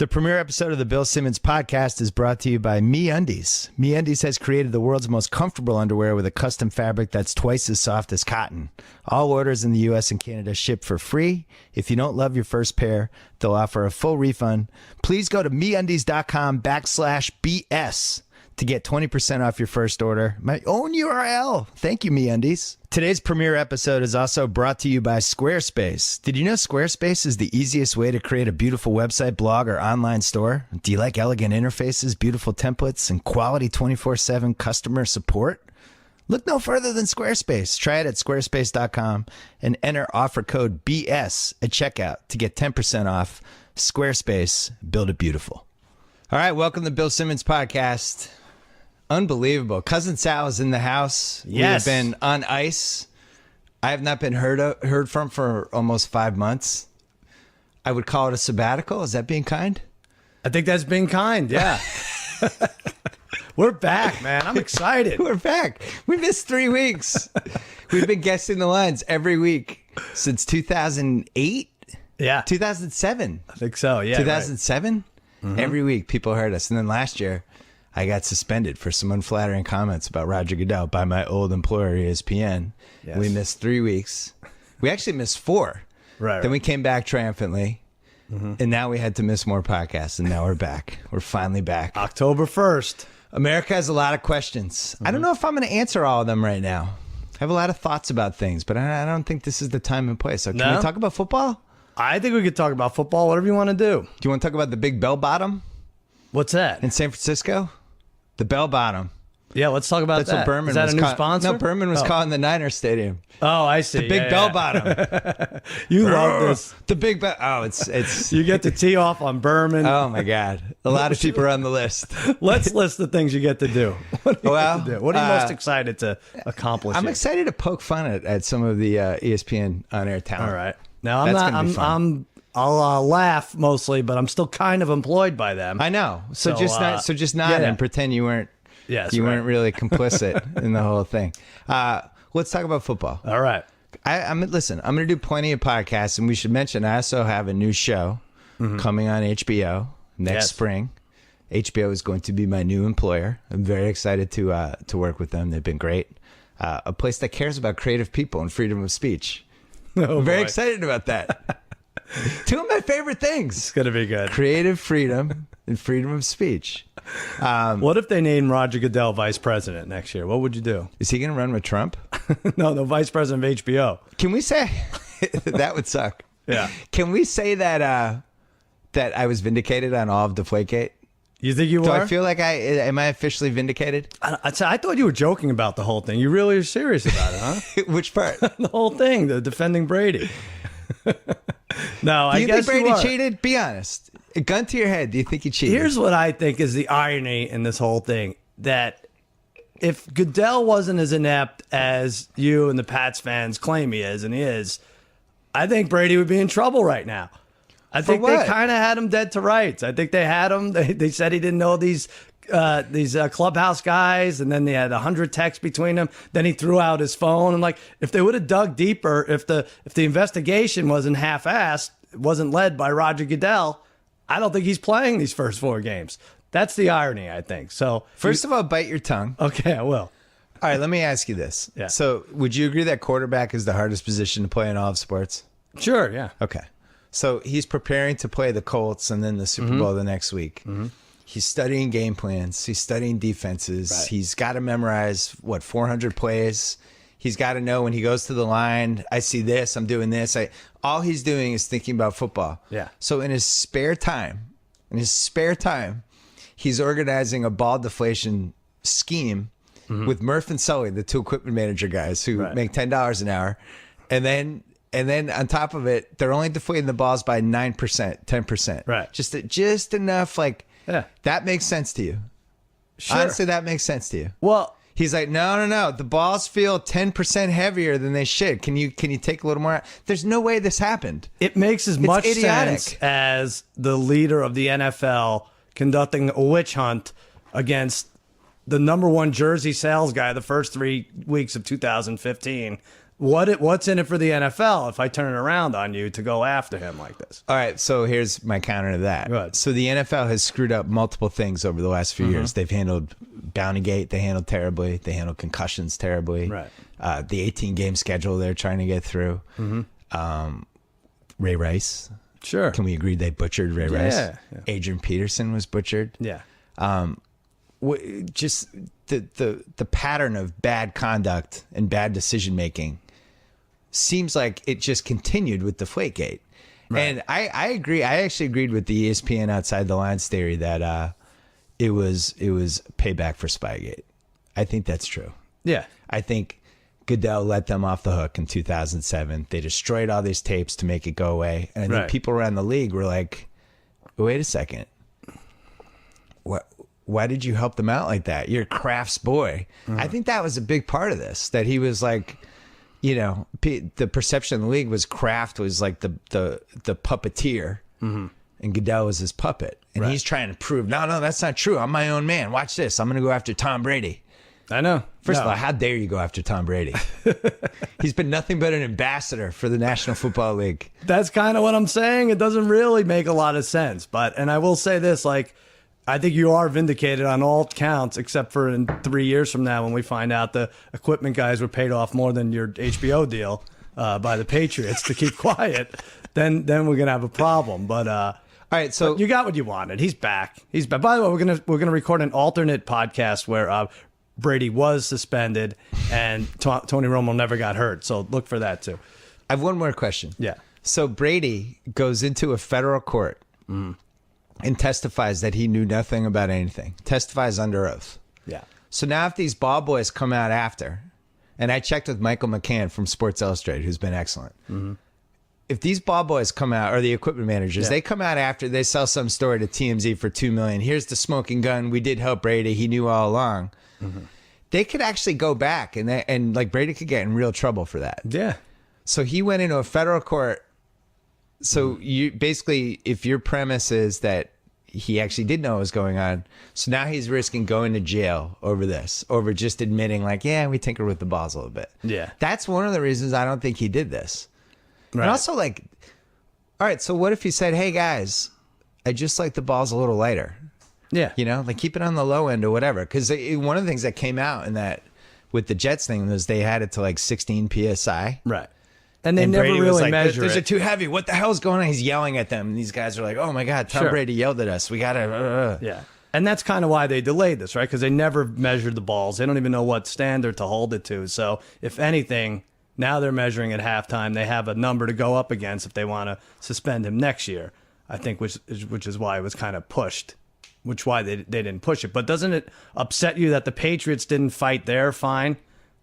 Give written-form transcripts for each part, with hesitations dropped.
The premiere episode of the Bill Simmons podcast is brought to you by MeUndies. MeUndies has created the world's most comfortable underwear with a custom fabric that's twice as soft as cotton. All orders in the U.S. and Canada ship for free. If you don't love your first pair, they'll offer a full refund. Please go to MeUndies.com/BS to get 20% off your first order. My own URL. Thank you, MeUndies. Today's premiere episode is also brought to you by Squarespace. Did you know Squarespace is the easiest way to create a beautiful website, blog, or online store? Do you like elegant interfaces, beautiful templates, and quality 24/7 customer support? Look no further than Squarespace. Try it at squarespace.com and enter offer code BS at checkout to get 10% off. Squarespace, build it beautiful. All right, welcome to Bill Simmons podcast. Unbelievable. Cousin Sal is in the house. Yes. We have been on ice. I have not been heard from for almost 5 months. I would call it a sabbatical. Is that being kind? I think that's being kind, yeah. We're back, man. I'm excited. We're back. We missed 3 weeks. We've been guessing the lines every week since 2008? Yeah. 2007. I think so, yeah. 2007? Right. Mm-hmm. Every week people heard us. And then last year, I got suspended for some unflattering comments about Roger Goodell by my old employer, ESPN. Yes. We missed 3 weeks. We actually missed 4. Right. Then we came back triumphantly. Mm-hmm. And now we had to miss more podcasts. And now we're back. We're finally back. October 1st. America has a lot of questions. Mm-hmm. I don't know if I'm going to answer all of them right now. I have a lot of thoughts about things, but I don't think this is the time and place. So can we talk about football? I think we could talk about football, whatever you want to do. Do you want to talk about the big bell bottom? What's that? In San Francisco? The bell bottom. Yeah, let's talk about That's that. What Berman is that was a new sponsor? No, Berman was calling the Niners Stadium. Oh, I see. The big bell bottom. You love this. The big bell. Oh, it's. You get to tee off on Berman. Oh my God, a lot of people are on the list. Let's list the things you get to do. What do you get to do? What are you most excited to accomplish? I'm excited to poke fun at some of the ESPN on-air talent. All right. Now I'll laugh mostly, but I'm still kind of employed by them. I know. So just nod and pretend you weren't. Yes, you weren't really complicit in the whole thing. Let's talk about football. All right. Listen, I'm going to do plenty of podcasts, and we should mention I also have a new show coming on HBO next spring. HBO is going to be my new employer. I'm very excited to work with them. They've been great. A place that cares about creative people and freedom of speech. I'm very excited about that. 2 of my favorite things. It's going to be good. Creative freedom and freedom of speech. What if they named Roger Goodell vice president next year? What would you do? Is he going to run with Trump? No, the vice president of HBO. Can we say that would suck? Yeah. Can we say that that I was vindicated on all of Deflategate? You think you were? Do I feel like am I officially vindicated? I thought you were joking about the whole thing. You really are serious about it, huh? Which part? The whole thing, the defending Brady. No, I guess think Brady cheated? Be honest. A gun to your head. Do you think he cheated? Here's what I think is the irony in this whole thing. That if Goodell wasn't as inept as you and the Pats fans claim he is, and he is, I think Brady would be in trouble right now. I think they kind of had him dead to rights. I think they had him. They said he didn't know these clubhouse guys, and then they had 100 texts between them. Then he threw out his phone, and if they would have dug deeper, if the investigation wasn't half-assed, wasn't led by Roger Goodell, I don't think he's playing these first 4 games. That's the irony, I think. So first of all, bite your tongue. Okay, I will. All right, let me ask you this. Yeah. So would you agree that quarterback is the hardest position to play in all of sports? Sure, yeah. Okay. So he's preparing to play the Colts and then the Super Bowl the next week. Mm-hmm. He's studying game plans. He's studying defenses. Right. He's got to memorize, 400 plays. He's got to know when he goes to the line, I see this, I'm doing this. All he's doing is thinking about football. Yeah. So in his spare time, he's organizing a ball deflation scheme with Murph and Sully, the 2 equipment manager guys who make $10 an hour. And then on top of it, they're only deflating the balls by 9%, 10%. Right. Just enough that makes sense to you. Sure. Honestly, that makes sense to you. Well, he's like, no. The balls feel 10% heavier than they should. Can you take a little more? There's no way this happened. It makes as much sense as the leader of the NFL conducting a witch hunt against the #1 jersey sales guy the first 3 weeks of 2015 what's in it for the NFL if I turn it around on you to go after him like this? All right, so here's my counter to that. Go ahead. So the NFL has screwed up multiple things over the last few years. They've handled Bountygate, they handled terribly. They handled concussions terribly. Right. The 18-game schedule they're trying to get through. Ray Rice. Sure. Can we agree they butchered Ray Rice? Yeah. Adrian Peterson was butchered. Yeah. Just the pattern of bad conduct and bad decision making seems like it just continued with Deflategate. Right. And I agree. I actually agreed with the ESPN outside the lines theory that it was payback for Spygate. I think that's true. Yeah. I think Goodell let them off the hook in 2007. They destroyed all these tapes to make it go away. And I think people around the league were like, wait a second. Why did you help them out like that? You're Kraft's boy. I think that was a big part of this, that he was like, the perception in the league was Kraft was like the puppeteer and Goodell was his puppet. And he's trying to prove, no, that's not true. I'm my own man. Watch this. I'm going to go after Tom Brady. I know. First of all, how dare you go after Tom Brady? He's been nothing but an ambassador for the National Football League. That's kind of what I'm saying. It doesn't really make a lot of sense. And I will say this, like, I think you are vindicated on all counts, except for in 3 years from now when we find out the equipment guys were paid off more than your HBO deal by the Patriots to keep quiet. Then we're gonna have a problem. But all right, so you got what you wanted. He's back. He's back. By the way, we're gonna record an alternate podcast where Brady was suspended and Tony Romo never got hurt. So look for that too. I have one more question. Yeah. So Brady goes into a federal court. And testifies that he knew nothing about anything. Testifies under oath. Yeah. So now if these ball boys come out after, and I checked with Michael McCann from Sports Illustrated, who's been excellent. If these ball boys come out, or the equipment managers, they come out after, they sell some story to TMZ for $2 million. Here's the smoking gun. We did help Brady. He knew all along. They could actually go back, and like Brady could get in real trouble for that. Yeah. So he went into a federal court. So you basically, if your premise is that he actually did know what was going on, so now he's risking going to jail over this, over just admitting like, yeah, we tinkered with the balls a little bit. Yeah. That's one of the reasons I don't think he did this. Right. And also like, all right, so what if he said, hey guys, I just like the balls a little lighter. Yeah. Like keep it on the low end or whatever. Because one of the things that came out in that with the Jets thing was they had it to like 16 PSI. Right. And they never Brady really like, measure those it. are too heavy. What the hell's going on? He's yelling at them. And these guys are like, oh my God, Tom Brady yelled at us. We got to. Yeah. And that's kind of why they delayed this, right? Because they never measured the balls. They don't even know what standard to hold it to. So if anything, now they're measuring at halftime. They have a number to go up against if they want to suspend him next year, I think, which is why it was kind of pushed, why they didn't push it. But doesn't it upset you that the Patriots didn't fight their fine,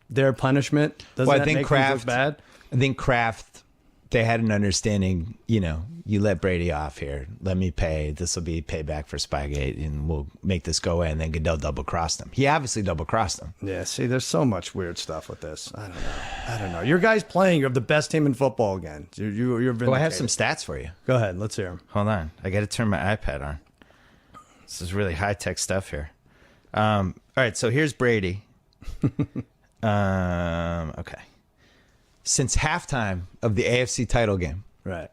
their punishment? Doesn't that make things look bad? I think Kraft, they had an understanding, you let Brady off here. Let me pay. This will be payback for Spygate, and we'll make this go away. And then Goodell double-crossed him. He obviously double-crossed him. Yeah, see, there's so much weird stuff with this. I don't know. Your guys playing. You have the best team in football again. You're vindicated. Well, I have some stats for you. Go ahead. Let's hear them. Hold on. I got to turn my iPad on. This is really high-tech stuff here. All right, so here's Brady. Okay. Since halftime of the AFC title game. Right.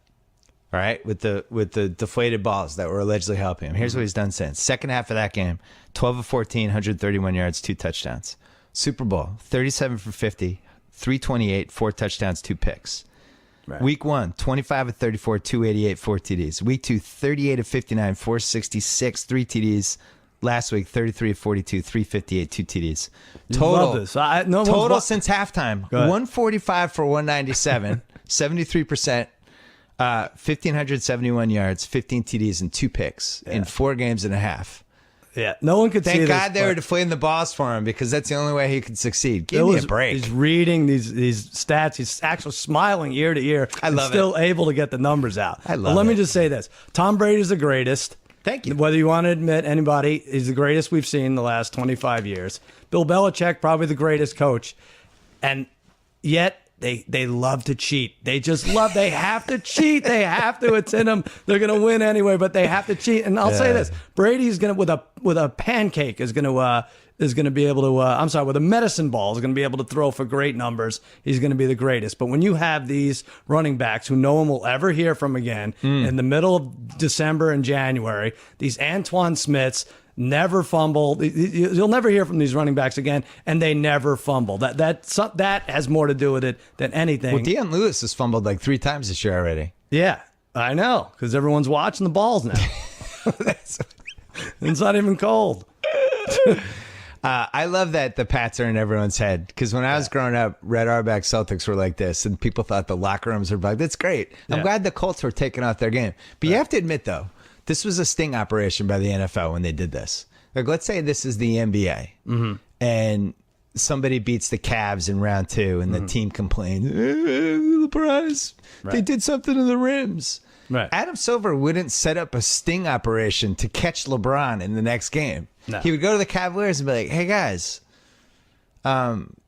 All right, with the deflated balls that were allegedly helping him. Here's what he's done since. Second half of that game, 12 of 14, 131 yards, 2 touchdowns. Super Bowl, 37 for 50, 328, 4 touchdowns, 2 picks. Right. Week 1, 25 of 34, 288, 4 TDs. Week 2, 38 of 59, 466, 3 TDs. Last week, 33 of 42, 358, 2 TDs. Total, love this. Total since halftime, 145 for 197, 73%, 1,571 yards, 15 TDs, and 2 picks in 4 games and a half. Yeah, no one could see this. Thank God they were deflating the balls for him, because that's the only way he could succeed. Give me a break. He's reading these stats. He's actually smiling ear to ear. I love still able to get the numbers out. I love Let me just say this. Tom Brady's the greatest. Thank you. Whether you want to admit anybody, he's the greatest we've seen in the last 25 years. Bill Belichick, probably the greatest coach. And yet they love to cheat. They just love, they have to cheat. They have to. It's in them. They're going to win anyway, but they have to cheat. And I'll say this, Brady's going to, with a pancake, is going to is going to be able to, with a medicine ball is going to be able to throw for great numbers. He's going to be the greatest. But when you have these running backs who no one will ever hear from again in the middle of December and January, these Antoine Smiths never fumble. You'll never hear from these running backs again, and they never fumble. That has more to do with it than anything. Well, Deion Lewis has fumbled like 3 times this year already. Yeah, I know, because everyone's watching the balls now. It's not even cold. I love that the Pats are in everyone's head, because when I was growing up, Red Auerbach Celtics were like this, and people thought the locker rooms were bugged. That's great. I'm glad the Colts were taking off their game. But you have to admit, though, this was a sting operation by the NFL when they did this. Like, let's say this is the NBA, and somebody beats the Cavs in round 2, and the team complains, LeBron, they did something to the rims. Right. Adam Silver wouldn't set up a sting operation to catch LeBron in the next game. No. He would go to the Cavaliers and be like, "Hey guys,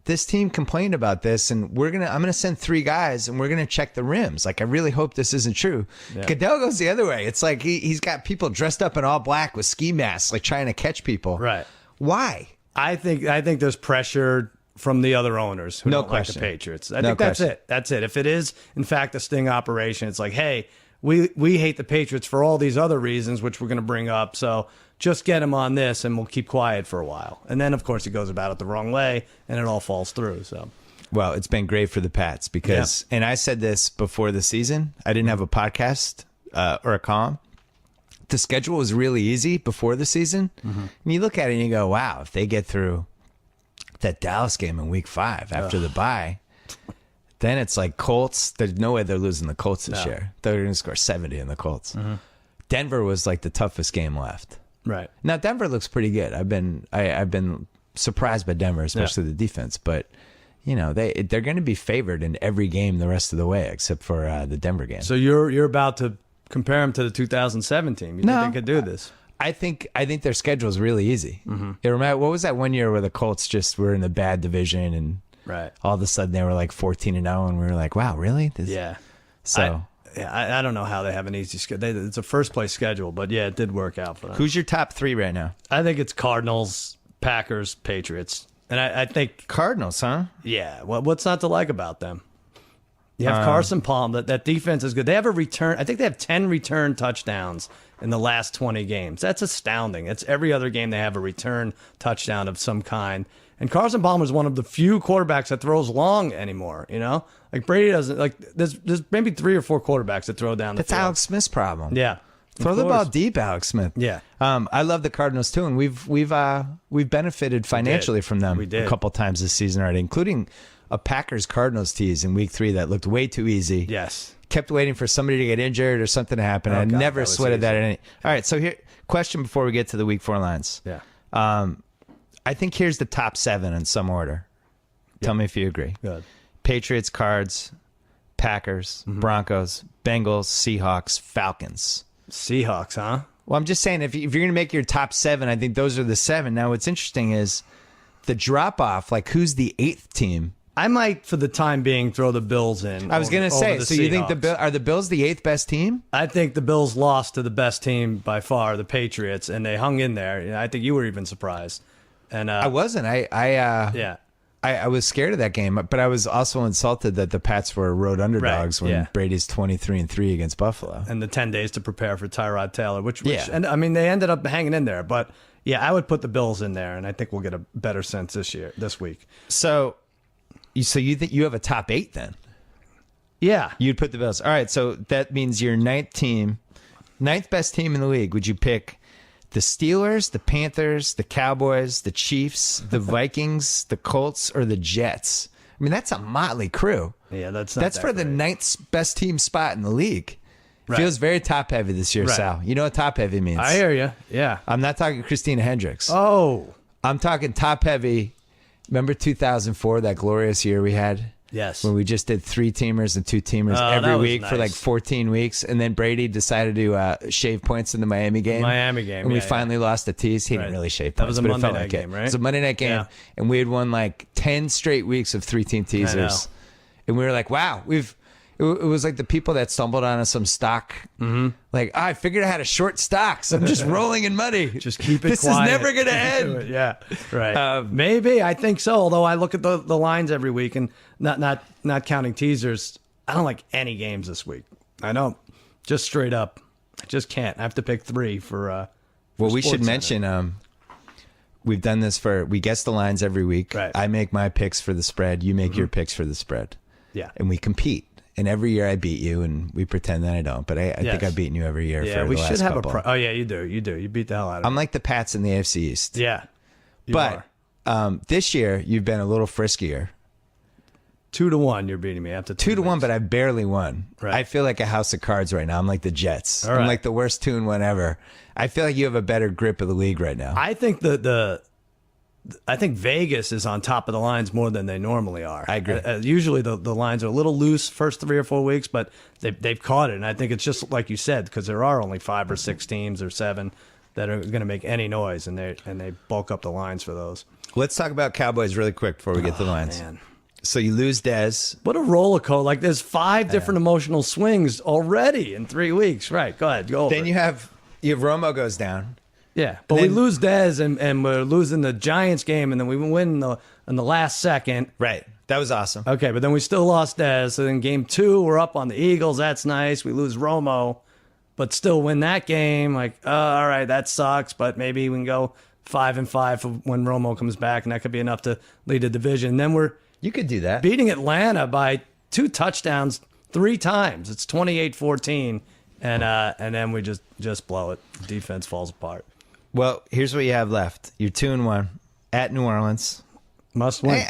this team complained about this, and I'm gonna send 3 guys, and we're gonna check the rims. Like, I really hope this isn't true." Yeah. Goodell goes the other way. It's like he's got people dressed up in all black with ski masks, like trying to catch people. Right. Why? I think there's pressure from the other owners who don't like the Patriots. I think that's it. That's it. If it is in fact a sting operation, it's like, hey, we hate the Patriots for all these other reasons, which we're going to bring up. So just get him on this, and we'll keep quiet for a while. And then, of course, he goes about it the wrong way, and it all falls through. So, well, it's been great for the Pats because, and I said this before the season, I didn't have a podcast or a column. The schedule was really easy before the season. And you look at it and you go, wow, if they get through that Dallas game in week 5 after the bye, then it's like Colts. There's no way they're losing the Colts this year. They're going to score 70 in the Colts. Denver was like the toughest game left. Right. Now Denver looks pretty good. I've been surprised by Denver, especially the defense. But you know they're going to be favored in every game the rest of the way, except for the Denver game. So you're about to compare them to the 2007 team. You think they could do this? I think their schedule is really easy. It what was that one year where the Colts just were in a bad division and all of a sudden they were like 14-0, and we were like, wow, really? So. I don't know how they have an easy schedule. It's a first-place schedule, but yeah, it did work out for them. Who's your top 3 right now? I think it's Cardinals, Packers, Patriots. And I think... Cardinals, huh? Yeah. What's not to like about them? You have Carson Palmer. That defense is good. They have a return. I think they have 10 return touchdowns in the last 20 games. That's astounding. It's every other game they have a return touchdown of some kind. And Carson Palmer is one of the few quarterbacks that throws long anymore, you know? Like Brady doesn't, like there's maybe 3 or 4 quarterbacks that throw down the field. That's Alex Smith's problem. Yeah. Throw the ball deep, Alex Smith. Yeah. I love the Cardinals too, and we've benefited financially from them a couple times this season already, including a Packers Cardinals tease in week 3 that looked way too easy. Yes. Kept waiting for somebody to get injured or something to happen. I never sweated that any. All right, so here question before we get to the week 4 lines. Yeah. I think here's the top 7 in some order. Tell me if you agree. Good. Patriots, Cards, Packers, Broncos, Bengals, Seahawks, Falcons. Seahawks, huh? Well, I'm just saying, if you're going to make your top 7, I think those are the 7. Now, what's interesting is the drop-off, like who's the 8th team? I might, for the time being, throw the Bills in. I was going to say, so you think are the Bills the 8th best team? I think the Bills lost to the best team by far, the Patriots, and they hung in there. I think you were even surprised. And I wasn't. I was scared of that game, but I was also insulted that the Pats were road underdogs when Brady's 23-3 against Buffalo. And the 10 days to prepare for Tyrod Taylor, which and I mean they ended up hanging in there, but yeah, I would put the Bills in there, and I think we'll get a better sense this week. So you think you have a top 8 then? Yeah, you'd put the Bills. All right, so that means your 9th best team in the league. Would you pick the Steelers, the Panthers, the Cowboys, the Chiefs, the Vikings, the Colts, or the Jets? I mean, that's a motley crew. Yeah, that's for the 9th best team spot in the league. Right. Feels very top heavy this year, Sal. You know what top heavy means? I hear you. Yeah. I'm not talking Christina Hendricks. Oh. I'm talking top heavy. Remember 2004, that glorious year we had? Yes. When we just did 3-teamers and 2-teamers every week for like 14 weeks. And then Brady decided to shave points in the Miami game. And we finally lost the tease. He didn't really shave points. That was a Monday night game, right? It was a Monday night game. Yeah. And we had won like 10 straight weeks of 3-team teasers. And we were like, wow, It was like the people that stumbled on some stock. Mm-hmm. Like, I figured I had a short stock, so I'm just rolling in money. Just keep it this quiet. This is never going to end. Yeah, right. Maybe. I think so, although I look at the lines every week, and not counting teasers, I don't like any games this week. I don't. Just straight up. I just can't. I have to pick 3 for well, we should SportsCenter. mention we've done this we guess the lines every week. Right. I make my picks for the spread. You make your picks for the spread. Yeah. And we compete. And every year I beat you, and we pretend that I don't. But I think I've beaten you every year. Yeah, for we the should last have couple. Oh, yeah, you do. You do. You beat the hell out of me. I'm like the Pats in the AFC East. Yeah. You But are. this year you've been a little friskier. 2-1, you're beating me after 2-1, but I barely won. Right. I feel like a house of cards right now. I'm like the Jets. All I'm right. like the worst 2-1 ever. I feel like you have a better grip of the league right now. I think I think Vegas is on top of the lines more than they normally are. I agree. Usually the lines are a little loose first 3 or 4 weeks, but they've caught it. And I think it's just like you said, because there are only 5 or 6 teams or 7 that are going to make any noise, and they bulk up the lines for those. Let's talk about Cowboys really quick before we get to the lines. Man. So you lose Dez. What a roller coaster. Like there's 5 different emotional swings already in 3 weeks. Right. Go ahead. Go over. Then you have Romo goes down. Yeah, but And we then- lose Dez, and we're losing the Giants game, and then we win in the last second. Right. That was awesome. Okay, but then we still lost Dez. So then game 2, we're up on the Eagles. That's nice. We lose Romo, but still win that game. Like, all right, that sucks, but maybe we can go 5-5 for when Romo comes back, and that could be enough to lead a division. Then we're You could do that. beating Atlanta by 2 touchdowns 3 times. It's 28-14, and then we just blow it. Defense falls apart. Well, here's what you have left. You're 2-1 at New Orleans. Must win.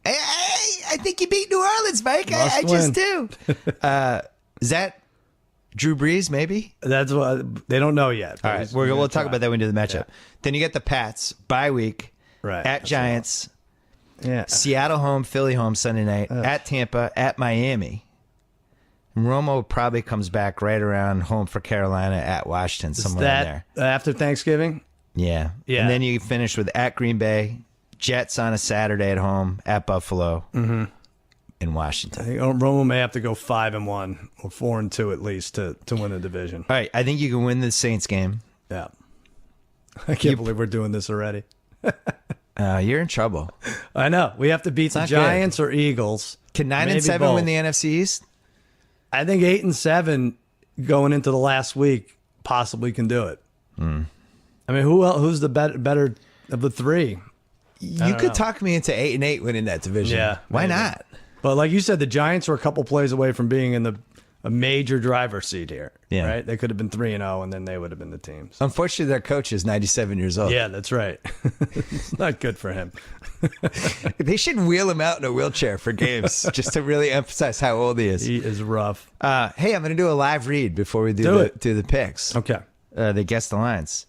I think you beat New Orleans, Mike. I Must just do. Is that Drew Brees, maybe? That's what they don't know yet. All right. We'll talk about that when we do the matchup. Then you get the Pats, bye week, Right. at Giants, Yeah. Seattle home, Philly home Sunday night, at Tampa, at Miami. And Romo probably comes back right around home for Carolina, at Washington, Is somewhere in there. that after Thanksgiving? Yeah. Yeah. And then you finish with at Green Bay, Jets on a Saturday at home, at Buffalo, in I Washington. think Romo may have to go 5-1 or 4-2 at least to win the division. All right. I think you can win the Saints game. Yeah. I can't believe we're doing this already. You're in trouble. I know. We have to beat the not good. Giants or Eagles. Can 9 Maybe and 7 win both. the NFC East? I think 8 and 7 going into the last week possibly can do it. I mean, who's the better of the 3? You could talk me into 8 and 8 winning that division. Yeah, Why maybe. not? But like you said, the Giants were a couple plays away from being in a major driver's seat here. Yeah. Right? They could have been 3-0, and then they would have been the teams. Unfortunately, their coach is 97 years old. Yeah, that's right. It's not good for him. They should wheel him out in a wheelchair for games just to really emphasize how old he is. He is rough. Hey, I'm going to do a live read before we Do it. do the picks. Okay. They guess the lines.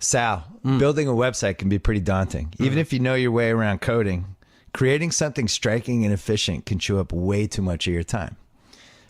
Sal, building a website can be pretty daunting. Even if you know your way around coding, creating something striking and efficient can chew up way too much of your time.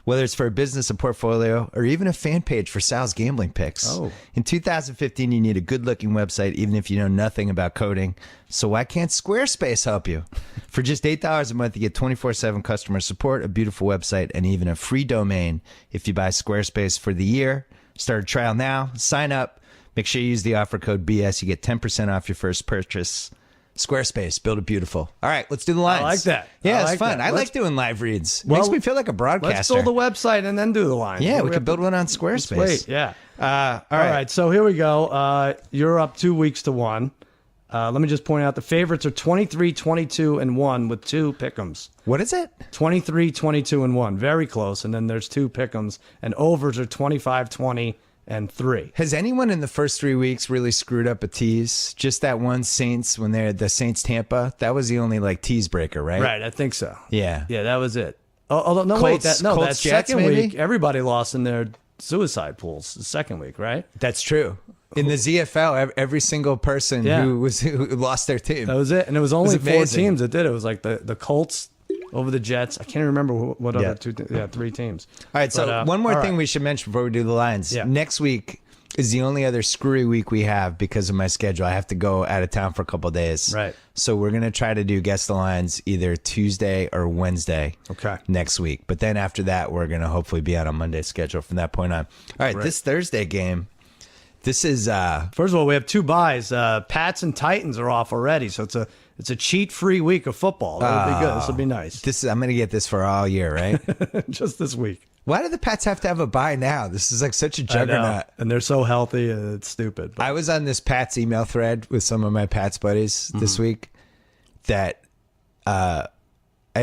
Whether it's for a business, a portfolio, or even a fan page for Sal's gambling picks. Oh. In 2015, you need a good-looking website, even if you know nothing about coding. So why can't Squarespace help you? For just $8 a month, you get 24/7 customer support, a beautiful website, and even a free domain if you buy Squarespace for the year. Start a trial now. Sign up. Make sure you use the offer code BS. You get 10% off your first purchase. Squarespace, build it beautiful. All right, let's do the lines. I like that. Yeah, I it's like fun. that. I Let's- like doing live reads. Well, Makes me feel like a broadcaster. Let's build the website and then do the lines. Yeah, we have could build to- one on Squarespace. Wait, yeah. All All right, so here we go. You're up 2 weeks to 1. Let me just point out the favorites are 23, 22, and 1 with 2 pick'ems. What is it? 23, 22, and 1. Very close. And then there's 2 pick'ems. And overs are 25, 20, and 3. Has anyone in the first 3 weeks really screwed up a tease? Just that one Saints when they're the Saints Tampa. That was the only like tease breaker, right? Right, I think so. Yeah. Yeah, that was it. Although, no, Colts- that Colts, Jets, second maybe? week, everybody lost in their suicide pools. The second week, right? That's true. In the ZFL, every single person Yeah. who lost their team. That was it. And it was only 4 amazing. teams that did it. It was like the Colts over the Jets. I can't remember what Yeah. other 3 teams. All right, so But, one more all thing right. we should mention before we do the lines. Yeah. Next week, is the only other screwy week we have because of my schedule. I have to go out of town for a couple of days. Right. So we're going to try to do Guess the Lines either Tuesday or Wednesday next week. But then after that, we're going to hopefully be on a Monday schedule from that point on. All right, this Thursday game, this is... First of all, we have 2 byes. Pats and Titans are off already, so it's a cheat-free week of football. That'll be good. This will be nice. I'm going to get this for all year, right? Just this week. Why do the Pats have to have a bye now? This is like such a juggernaut. And they're so healthy, it's stupid. But. I was on this Pats email thread with some of my Pats buddies this week that I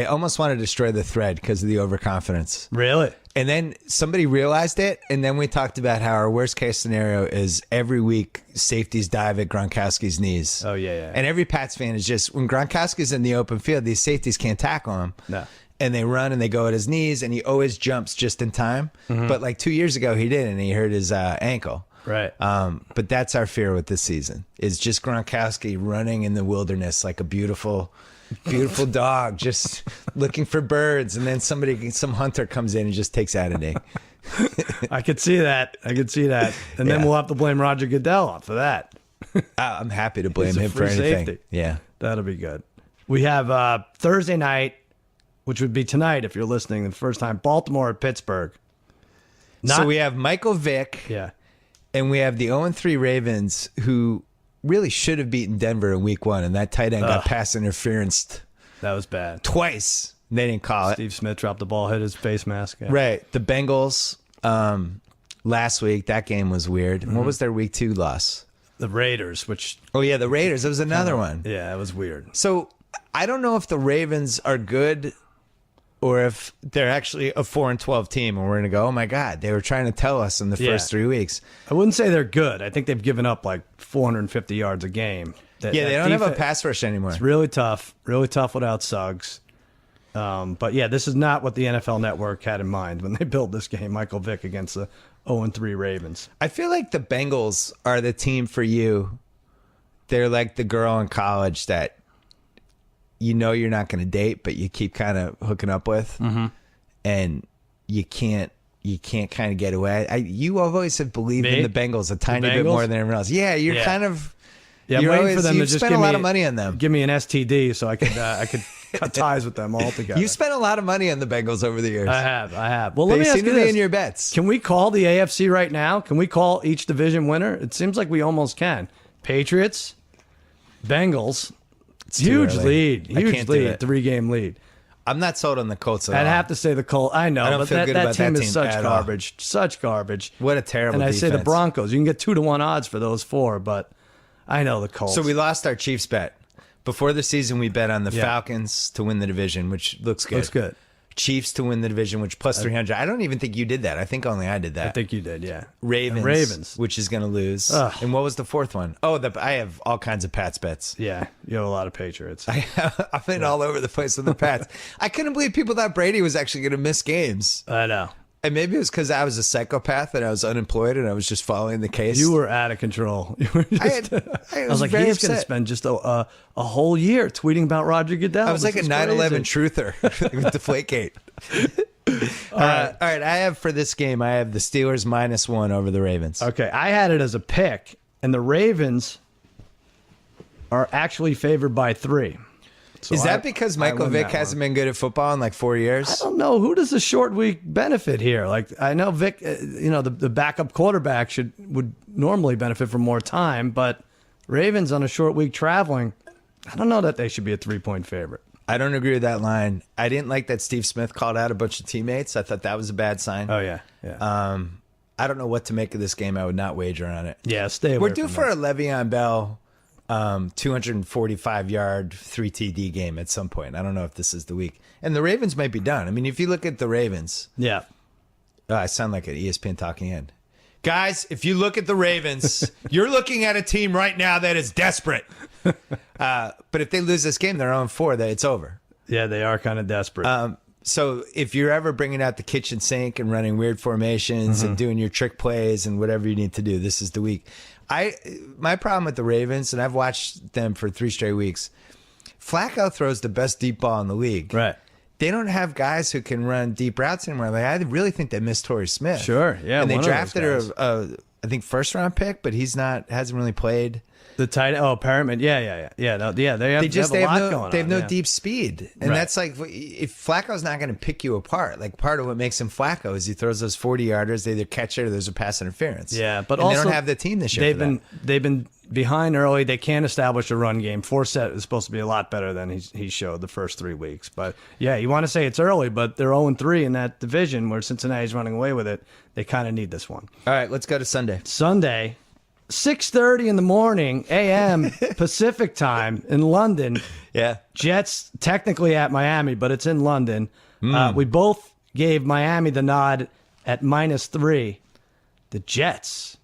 almost want to destroy the thread because of the overconfidence. Really? And then somebody realized it, and then we talked about how our worst case scenario is every week safeties dive at Gronkowski's knees. Oh, yeah. And every Pats fan is just, when Gronkowski's in the open field, these safeties can't tackle him. No. And they run and they go at his knees, and he always jumps just in time. But like 2 years ago, he didn't, and he hurt his ankle. Right. But that's our fear with this season, is just Gronkowski running in the wilderness like a beautiful dog, just looking for birds. And then some hunter comes in and just takes out an egg. I could see that. And then we'll have to blame Roger Goodell for that. I'm happy to blame him for anything. Safety. Yeah. That'll be good. We have Thursday night, which would be tonight if you're listening the first time, Baltimore at Pittsburgh. So we have Michael Vick. Yeah. And we have the 0-3 Ravens, who really should have beaten Denver in week 1, and that tight end got pass interference. That was bad. Twice. They didn't call it. Steve Smith dropped the ball, hit his face mask. Yeah. Right. The Bengals last week, that game was weird. What was their week 2 loss? The Raiders, which... Oh, yeah, the Raiders. That was another one. Yeah, it was weird. So I don't know if the Ravens are good or if they're actually a 4-12 team, and we're going to go, oh, my God, they were trying to tell us in the first 3 weeks. I wouldn't say they're good. I think they've given up like 450 yards a game. They don't have a pass rush anymore. It's really tough without Suggs. But, yeah, this is not what the NFL Network had in mind when they built this game, Michael Vick against the 0-3 Ravens. I feel like the Bengals are the team for you. They're like the girl in college that you know you're not going to date, but you keep kind of hooking up with, and you can't kind of get away. You always have believed in the Bengals a tiny bit more than everyone else. Yeah, you're kind of. Yeah, I'm waiting for them to just spend a lot of money on them. Give me an STD so I could cut ties with them altogether. You've spent a lot of money on the Bengals over the years. I have. Well, let me they ask seem you to be this. in your bets. Can we call the AFC right now? Can we call each division winner? It seems like we almost can. Patriots, Bengals. Huge lead. 3-game lead. I'm not sold on the Colts at all. I'd have to say the Colts. I know, but that team is such garbage. Such garbage. What a terrible defense. And I say the Broncos. You can get 2-1 odds for those 4, but I know the Colts. So we lost our Chiefs bet. Before the season, we bet on the Falcons to win the division, which looks good. Looks good. Chiefs to win the division, which plus 300. I don't even think you did that. I think only I did that. I think you did, yeah. Ravens, which is going to lose. Ugh. And what was the fourth one? Oh, I have all kinds of Pats bets. Yeah, you have a lot of Patriots. I've been all over the place with the Pats. I couldn't believe people thought Brady was actually going to miss games. I know. And maybe it was because I was a psychopath and I was unemployed and I was just following the case. You were out of control. You were just, I was like, he's going to spend just a whole year tweeting about Roger Goodell. I was like a 9/11 truther with Deflategate. All right. I have for this game, I have the Steelers -1 over the Ravens. Okay. I had it as a pick, and the Ravens are actually favored by 3. So is that because Michael Vick hasn't been good at football in like 4 years? I don't know. Who does the short week benefit here? Like, I know Vick, the backup quarterback would normally benefit from more time, but Ravens on a short week traveling, I don't know that they should be a 3-point favorite. I don't agree with that line. I didn't like that Steve Smith called out a bunch of teammates. I thought that was a bad sign. Oh, yeah. I don't know what to make of this game. I would not wager on it. Yeah, stay away We're due for a Le'Veon Bell 245-yard 3 TD game at some point. I don't know if this is the week. And the Ravens might be done. I mean, if you look at the Ravens. Yeah. Oh, I sound like an ESPN talking head. Guys, if you look at the Ravens, you're looking at a team right now that is desperate. But if they lose this game, they're 0-4. It's over. Yeah, they are kind of desperate. So if you're ever bringing out the kitchen sink and running weird formations and doing your trick plays and whatever you need to do, this is the week. My problem with the Ravens, and I've watched them for 3 straight weeks, Flacco throws the best deep ball in the league. Right. They don't have guys who can run deep routes anymore. Like, I really think they missed Torrey Smith. Sure, yeah. And they drafted a I think, first round pick, but hasn't really played. The tight Perriman. Yeah. No, they have a lot going on. They have no yeah. deep speed. And Right. that's like, if Flacco's not going to pick you apart, like part of what makes him Flacco is he throws those 40-yarders, they either catch it or there's a pass interference. Yeah, but and also they don't have the team this year. They've been behind early. They can't establish a run game. Forsett is supposed to be a lot better than he showed the first 3 weeks. But yeah, you want to say it's early, but they're 0-3 in that division where Cincinnati's running away with it. They kind of need this one. All right, let's go to Sunday. Sunday, 6:30 in the morning, a.m. Pacific time in London. Yeah. Jets technically at Miami, but it's in London. We both gave Miami the nod at -3. The Jets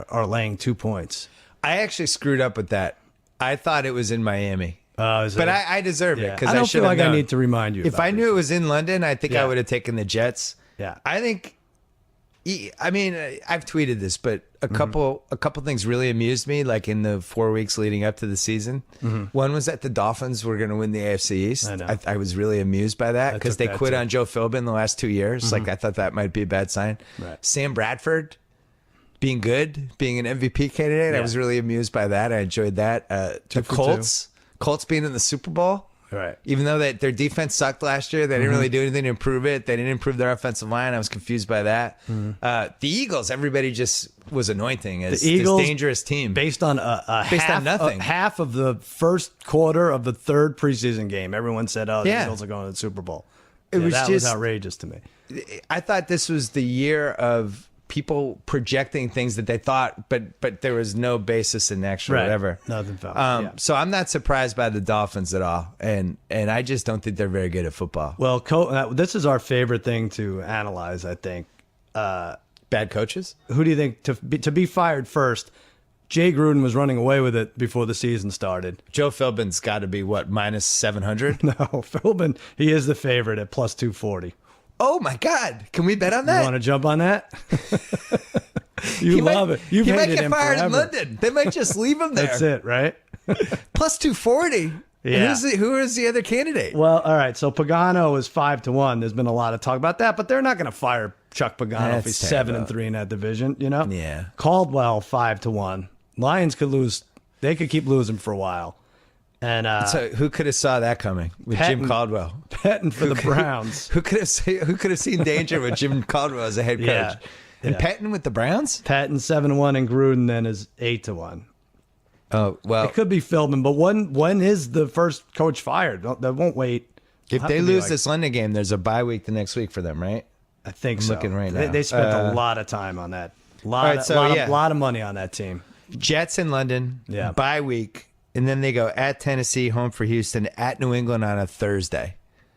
are laying 2 points. I actually screwed up with that. I thought it was in Miami. But I deserve it because I don't feel like known. I need to remind you. If I knew it was in London, I think I Yeah. would have taken the Jets. Yeah. I think. I mean, I've tweeted this, but a couple things really amused me, like in the 4 weeks leading up to the season. One was that the Dolphins were going to win the AFC East. I know. I was really amused by that because they took that quit too. on Joe Philbin the last 2 years. Like I thought that might be a bad sign. Right. Sam Bradford being good, being an MVP candidate. I Yeah. was really amused by that. I enjoyed that. The for Colts being in the Super Bowl. Right. Even though their defense sucked last year, they didn't really do anything to improve it. They didn't improve their offensive line. I was confused by that. The Eagles, everybody just was anointing as The Eagles, this dangerous team. Based on Based on nothing. half of the first quarter of the third preseason game, everyone said, "Oh, the Yeah. Eagles are going to the Super Bowl." It was that just was outrageous to me. I thought this was the year of people projecting things that they thought, but there was no basis in actual whatever. Nothing found. So I'm not surprised by the Dolphins at all, and I just don't think they're very good at football. Well, this is our favorite thing to analyze. I think. Bad coaches? Who do you think to be fired first? Jay Gruden was running away with it before the season started. Joe Philbin's got to be what, minus 700? No, Philbin, he is the favorite at plus 240. Oh my God! Can we bet on You that? want to jump on that? You love it. You've he might hated get him fired forever. in London. They might just leave him there. That's it, right? Plus 240. Yeah. Who is the other candidate? Well, all right. So Pagano is 5-1. There's been a lot of talk about that, but they're not going to fire Chuck Pagano if That's he's terrible. 7-3 in that division. You know? Yeah. Caldwell 5-1. Lions could lose. They could keep losing for a while. And So who could have saw that coming with Jim Patton- Caldwell? betting for the Browns. Who could have seen danger with Jim Caldwell as a head coach? Yeah. And Yeah. Patton with the Browns? Patton 7-1 and Gruden then is 8-1. Oh well, It could be Philbin, but when is the first coach fired? They won't wait. if they lose this London game, there's a bye week the next week for them, right? I think I'm so. looking right They now. spent a lot of time on that. Lot of money on that team. Jets in London, Yeah. bye week, and then they go at Tennessee, home for Houston, at New England on a Thursday.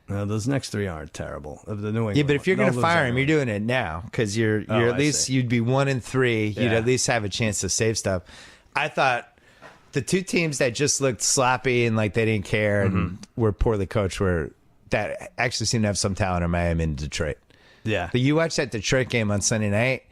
No, those next three aren't terrible. Of the New England. Yeah, but if you're going to They'll fire lose him, you're doing it now because you're I at least see. you'd be 1-3. You'd Yeah. at least have a chance to save stuff. I thought the two teams that just looked sloppy and like they didn't care and were poorly coached were that actually seemed to have some talent in Miami and Detroit. Yeah. But you watched that Detroit game on Sunday night.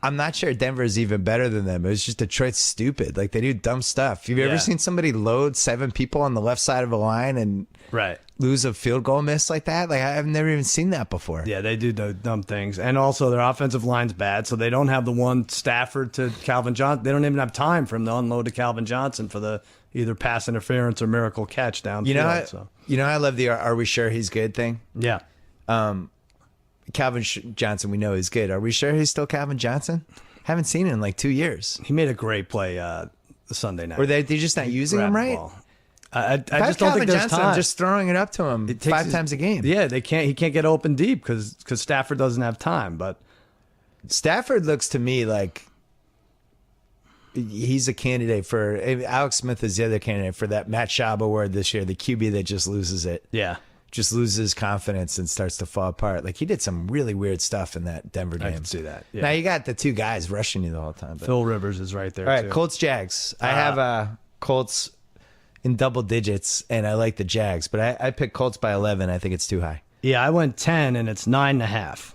I'm not sure Denver is even better than them. It was just Detroit's stupid. Like they do dumb stuff. Have you Yeah. ever seen somebody load 7 people on the left side of a line and Right. lose a field goal miss like that? Like I've never even seen that before. Yeah, they do the dumb things. And also their offensive line's bad, so they don't have the one Stafford to Calvin Johnson. They don't even have time for him to unload to Calvin Johnson for the either pass interference or miracle catch downfield. You know, I love the "Are we sure he's good" thing. Yeah. Calvin Johnson, we know he's good. Are we sure he's still Calvin Johnson? Haven't seen him in like 2 years. He made a great play Sunday night. Or they're just not using him Grabbed the right? ball. I If just don't Calvin think there's Johnson, time. I'm just throwing it up to him It takes 5 times a game. Yeah, they can't. He can't get open deep because Stafford doesn't have time. But Stafford looks to me like he's a candidate for Alex Smith is the other candidate for that Matt Schaub award this year, the QB that just loses it. yeah, Just loses confidence and starts to fall apart. Like he did some really weird stuff in that Denver game. I can see that. Yeah. Now you got the two guys rushing you the whole time. But. Phil Rivers is right there. All right, too. Colts Jags. I have Colts in double digits, and I like the Jags, but I picked Colts by 11. I think it's too high. Yeah, I went 10, and it's 9.5.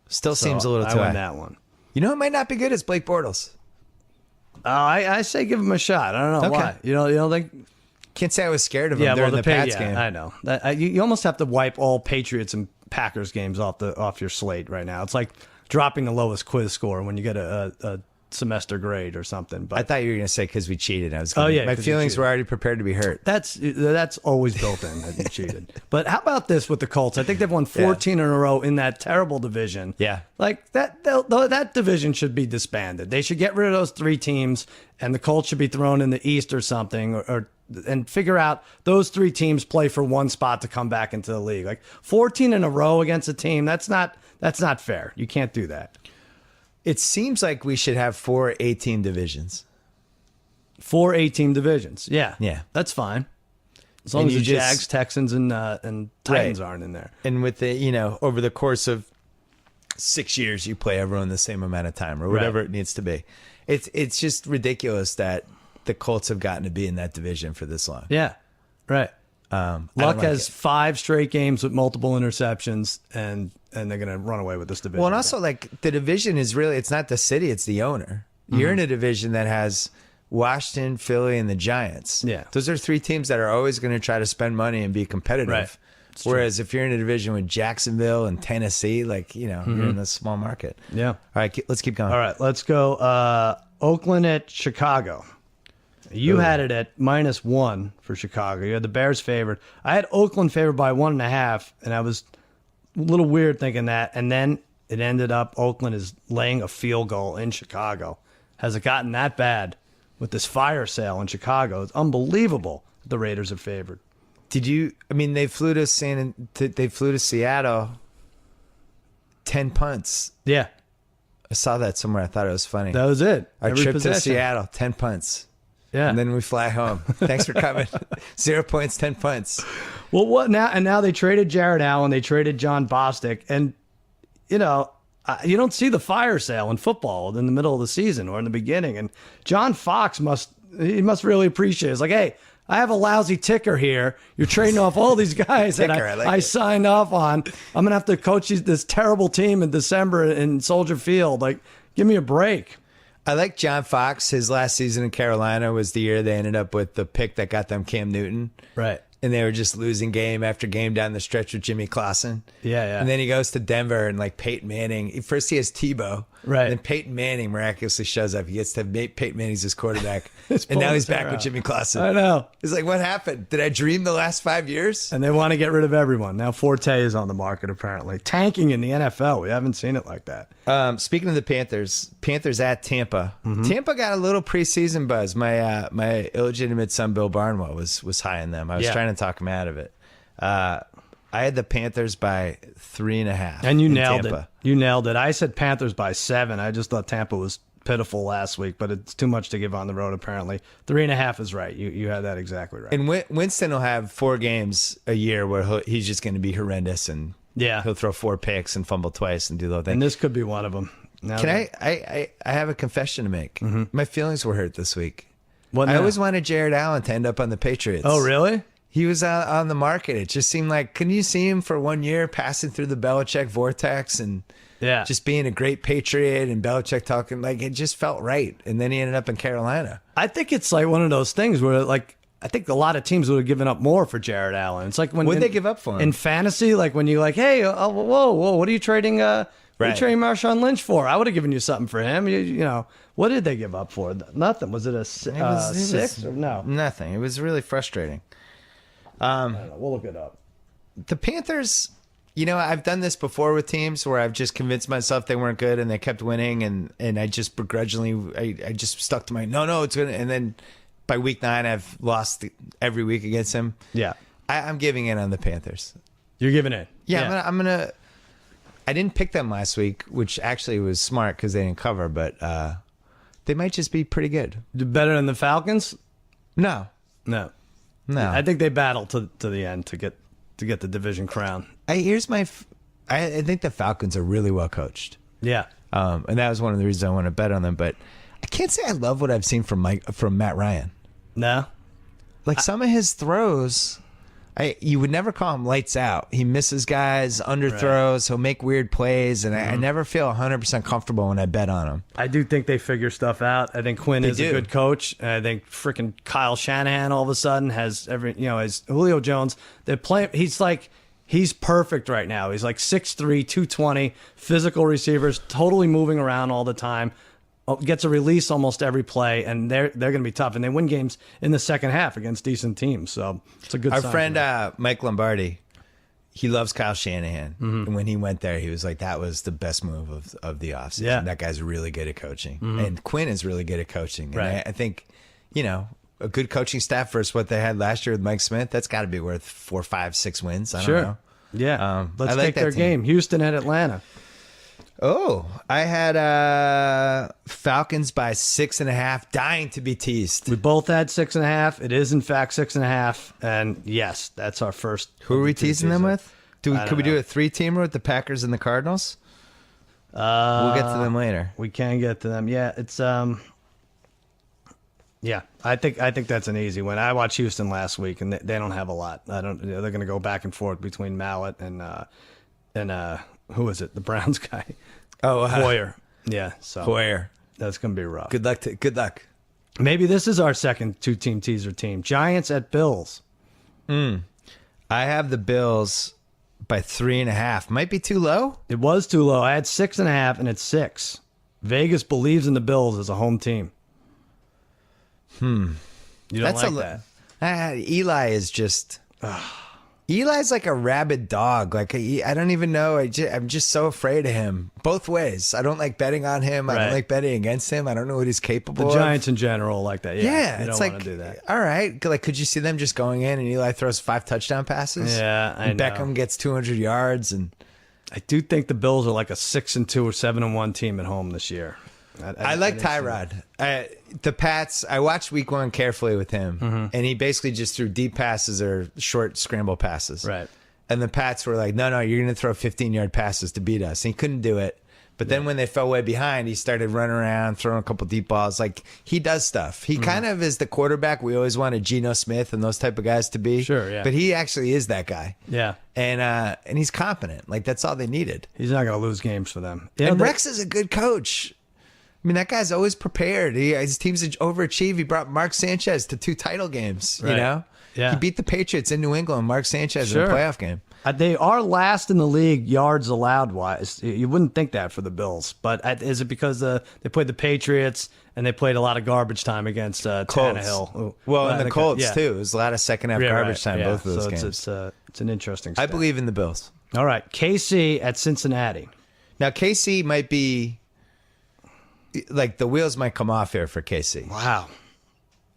Still seems a little I too went high. that one. You know, it might not be good as Blake Bortles. I say give him a shot. I don't know Okay. why. You don't think? Can't say I was scared of him during the Pats game. I know. You almost have to wipe all Patriots and Packers games off your slate right now. It's like dropping the lowest quiz score when you get a semester grade or something. But I thought you were going to say because we cheated. I was gonna, yeah, my 'cause you feelings cheated. were already prepared to be hurt. that's always built in that you cheated. But how about this with the Colts? I think they've won 14 in a row in that terrible division. Yeah. Like that division should be disbanded. They should get rid of those 3 teams, and the Colts should be thrown in the East or something, and figure out those 3 teams play for one spot to come back into the league. Like 14 in a row against a team, that's not fair. You can't do that. It seems like we should have 4 8-team divisions. 4 8-team divisions. Yeah. Yeah. That's fine. As long And as the you just- Jags, Texans, and Titans aren't in there. And with the, over the course of 6 years, you play everyone the same amount of time or whatever it needs to be. It's just ridiculous that the Colts have gotten to be in that division for this long. Yeah. Right. I don't Luck like has it. 5 straight games with multiple interceptions, and they're going to run away with this division. Well, and also, like, the division is really, it's not the city, it's the owner. You're in a division that has Washington, Philly, and the Giants. Yeah. Those are 3 teams that are always going to try to spend money and be competitive. Right. It's Whereas if you're in a division with Jacksonville and Tennessee, like, you're in a small market. Yeah. All right, let's keep going. All right, let's go. Oakland at Chicago. You had it at -1 for Chicago. You had the Bears favored. I had Oakland favored by 1.5, and I was a little weird thinking that. And then it ended up Oakland is laying a field goal in Chicago. Has it gotten that bad with this fire sale in Chicago? It's unbelievable that the Raiders are favored. They flew to Seattle 10 punts. Yeah, I saw that somewhere. I thought it was funny. that was it. Our Every trip to possession. Seattle, 10 punts. Yeah. And then we fly home. Thanks for coming. 0 points, 10 punts. Well, what now? And now they traded Jared Allen. They traded John Bostic. And, you don't see the fire sale in football in the middle of the season or in the beginning. And John Fox must really appreciate it. It's like, hey, I have a lousy ticker here. You're trading off all these guys that Ticker, I like I it. signed off on. I'm going to have to coach this terrible team in December in Soldier Field. Like, give me a break. I like John Fox. His last season in Carolina was the year they ended up with the pick that got them Cam Newton. Right. And they were just losing game after game down the stretch with Jimmy Clausen. Yeah. And then he goes to Denver and like Peyton Manning. First he has Tebow. Right. And then Peyton Manning miraculously shows up. He gets to have Peyton Manning's his quarterback. It's and now pulling he's his hair back with out. Jimmy Clausen. I know. It's like, what happened? Did I dream the last 5 years? And they want to get rid of everyone. Now Forte is on the market, apparently. Tanking in the NFL. We haven't seen it like that. Speaking of the Panthers at Tampa. Tampa got a little preseason buzz. My illegitimate son Bill Barnwell was high in them. I was trying to talk him out of it. I had the Panthers by 3.5. And you in nailed Tampa. it. You nailed it. I said Panthers by 7. I just thought Tampa was pitiful last week, but it's too much to give on the road, apparently. 3.5 is right. You had that exactly right. And Winston will have 4 games a year where he's just going to be horrendous, and he'll throw 4 picks and fumble twice and do the whole thing. And this could be one of them. Now Can I have a confession to make? My feelings were hurt this week. What I now? always wanted Jared Allen to end up on the Patriots. Oh, really? He was on the market. It just seemed like, couldn't you see him for 1 year passing through the Belichick vortex and just being a great Patriot, and Belichick talking, like, it just felt right. And then he ended up in Carolina. I think it's like one of those things where, like, I think a lot of teams would have given up more for Jared Allen. It's like when What'd they give up for him? in fantasy, like when you like, hey, whoa, what are you trading? What are you trading Marshawn Lynch for? I would have given you something for him. You know, what did they give up for? Nothing. Was it a 6 or no? Nothing. It was really frustrating. I don't know. We'll look it up. The Panthers, I've done this before with teams where I've just convinced myself they weren't good and they kept winning, and I just begrudgingly, I just stuck to no, it's good. And then by week 9, I've lost every week against them. Yeah. I'm giving in on the Panthers. You're giving in. Yeah. I'm gonna. I didn't pick them last week, which actually was smart because they didn't cover, but they might just be pretty good. Better than the Falcons? No. I think they battle to the end to get the division crown. I think the Falcons are really well coached. Yeah. And that was one of the reasons I want to bet on them. But I can't say I love what I've seen from Matt Ryan. No. Like some of his throws, you would never call him lights out. He misses guys, underthrows, he'll make weird plays, and I never feel 100% comfortable when I bet on him. I do think they figure stuff out. I think Quinn is a good coach. And I think freaking Kyle Shanahan all of a sudden has as Julio Jones. They play. He's like He's perfect right now. He's like 6'3", 220, physical receivers, totally moving around all the time. Gets a release almost every play, and they're going to be tough. And they win games in the second half against decent teams. So it's a good sign. Our friend Mike Lombardi, he loves Kyle Shanahan. And when he went there, he was like, that was the best move of the offseason. Yeah. That guy's really good at coaching. And Quinn is really good at coaching. And Right. I think, a good coaching staff versus what they had last year with Mike Smith, that's got to be worth 4, 5, 6 wins. I don't know. Yeah. Let's I like take that their team. game. Houston at Atlanta. Oh, I had Falcons by 6.5, dying to be teased. We both had 6.5. It is, in fact, 6.5. And yes, that's our first. Who are we teasing them with? Could we do know. a 3-teamer with the Packers and the Cardinals? We'll get to them later. We can get to them. Yeah, it's yeah. I think that's an easy one. I watched Houston last week, and they don't have a lot. They're going to go back and forth between Mallett and who is it? The Browns guy. Oh, Hoyer. Yeah. So Hoyer. that's going to be rough. Good luck. Maybe this is our second 2-team teaser team. Giants at Bills. I have the Bills by 3.5. Might be too low. It was too low. I had 6.5, and it's 6. Vegas believes in the Bills as a home team. You don't like that? Eli is just. Eli's like a rabid dog. Like I don't even know. I'm just so afraid of him both ways. I don't like betting on him. I Right. don't like betting against him. I don't know what he's capable The of. Giants in general like that. Yeah, you it's don't like want to do that. all right. Like, could you see them just going in and Eli throws 5 touchdown passes? Yeah, I and know. Beckham gets 200 yards and. I do think the Bills are like a 6-2 or 7-1 team at home this year. I like didn't see Tyrod. The Pats, I watched week 1 carefully with him, and he basically just threw deep passes or short scramble passes. Right. And the Pats were like, no, you're going to throw 15-yard passes to beat us. And he couldn't do it. But then when they fell way behind, he started running around, throwing a couple deep balls. Like, he does stuff. He kind of is the quarterback we always wanted Geno Smith and those type of guys to be. Sure, yeah. But he actually is that guy. Yeah. And he's competent. Like, that's all they needed. He's not going to lose games for them. And Rex is a good coach. I mean, that guy's always prepared. His teams overachieve. He brought Mark Sanchez to 2 title games, you Right. know? Yeah. He beat the Patriots in New England, Mark Sanchez in a Sure. playoff game. They are last in the league yards allowed wise. You wouldn't think that for the Bills, but is it because they played the Patriots and they played a lot of garbage time against Tannehill? Ooh. Well, and the Colts, yeah. too. It was a lot of second half Yeah, garbage right. time, Yeah. both of those so games. It's an interesting I stat. believe in the Bills. All right, KC at Cincinnati. Now, KC might be, like, the wheels might come off here for KC. Wow.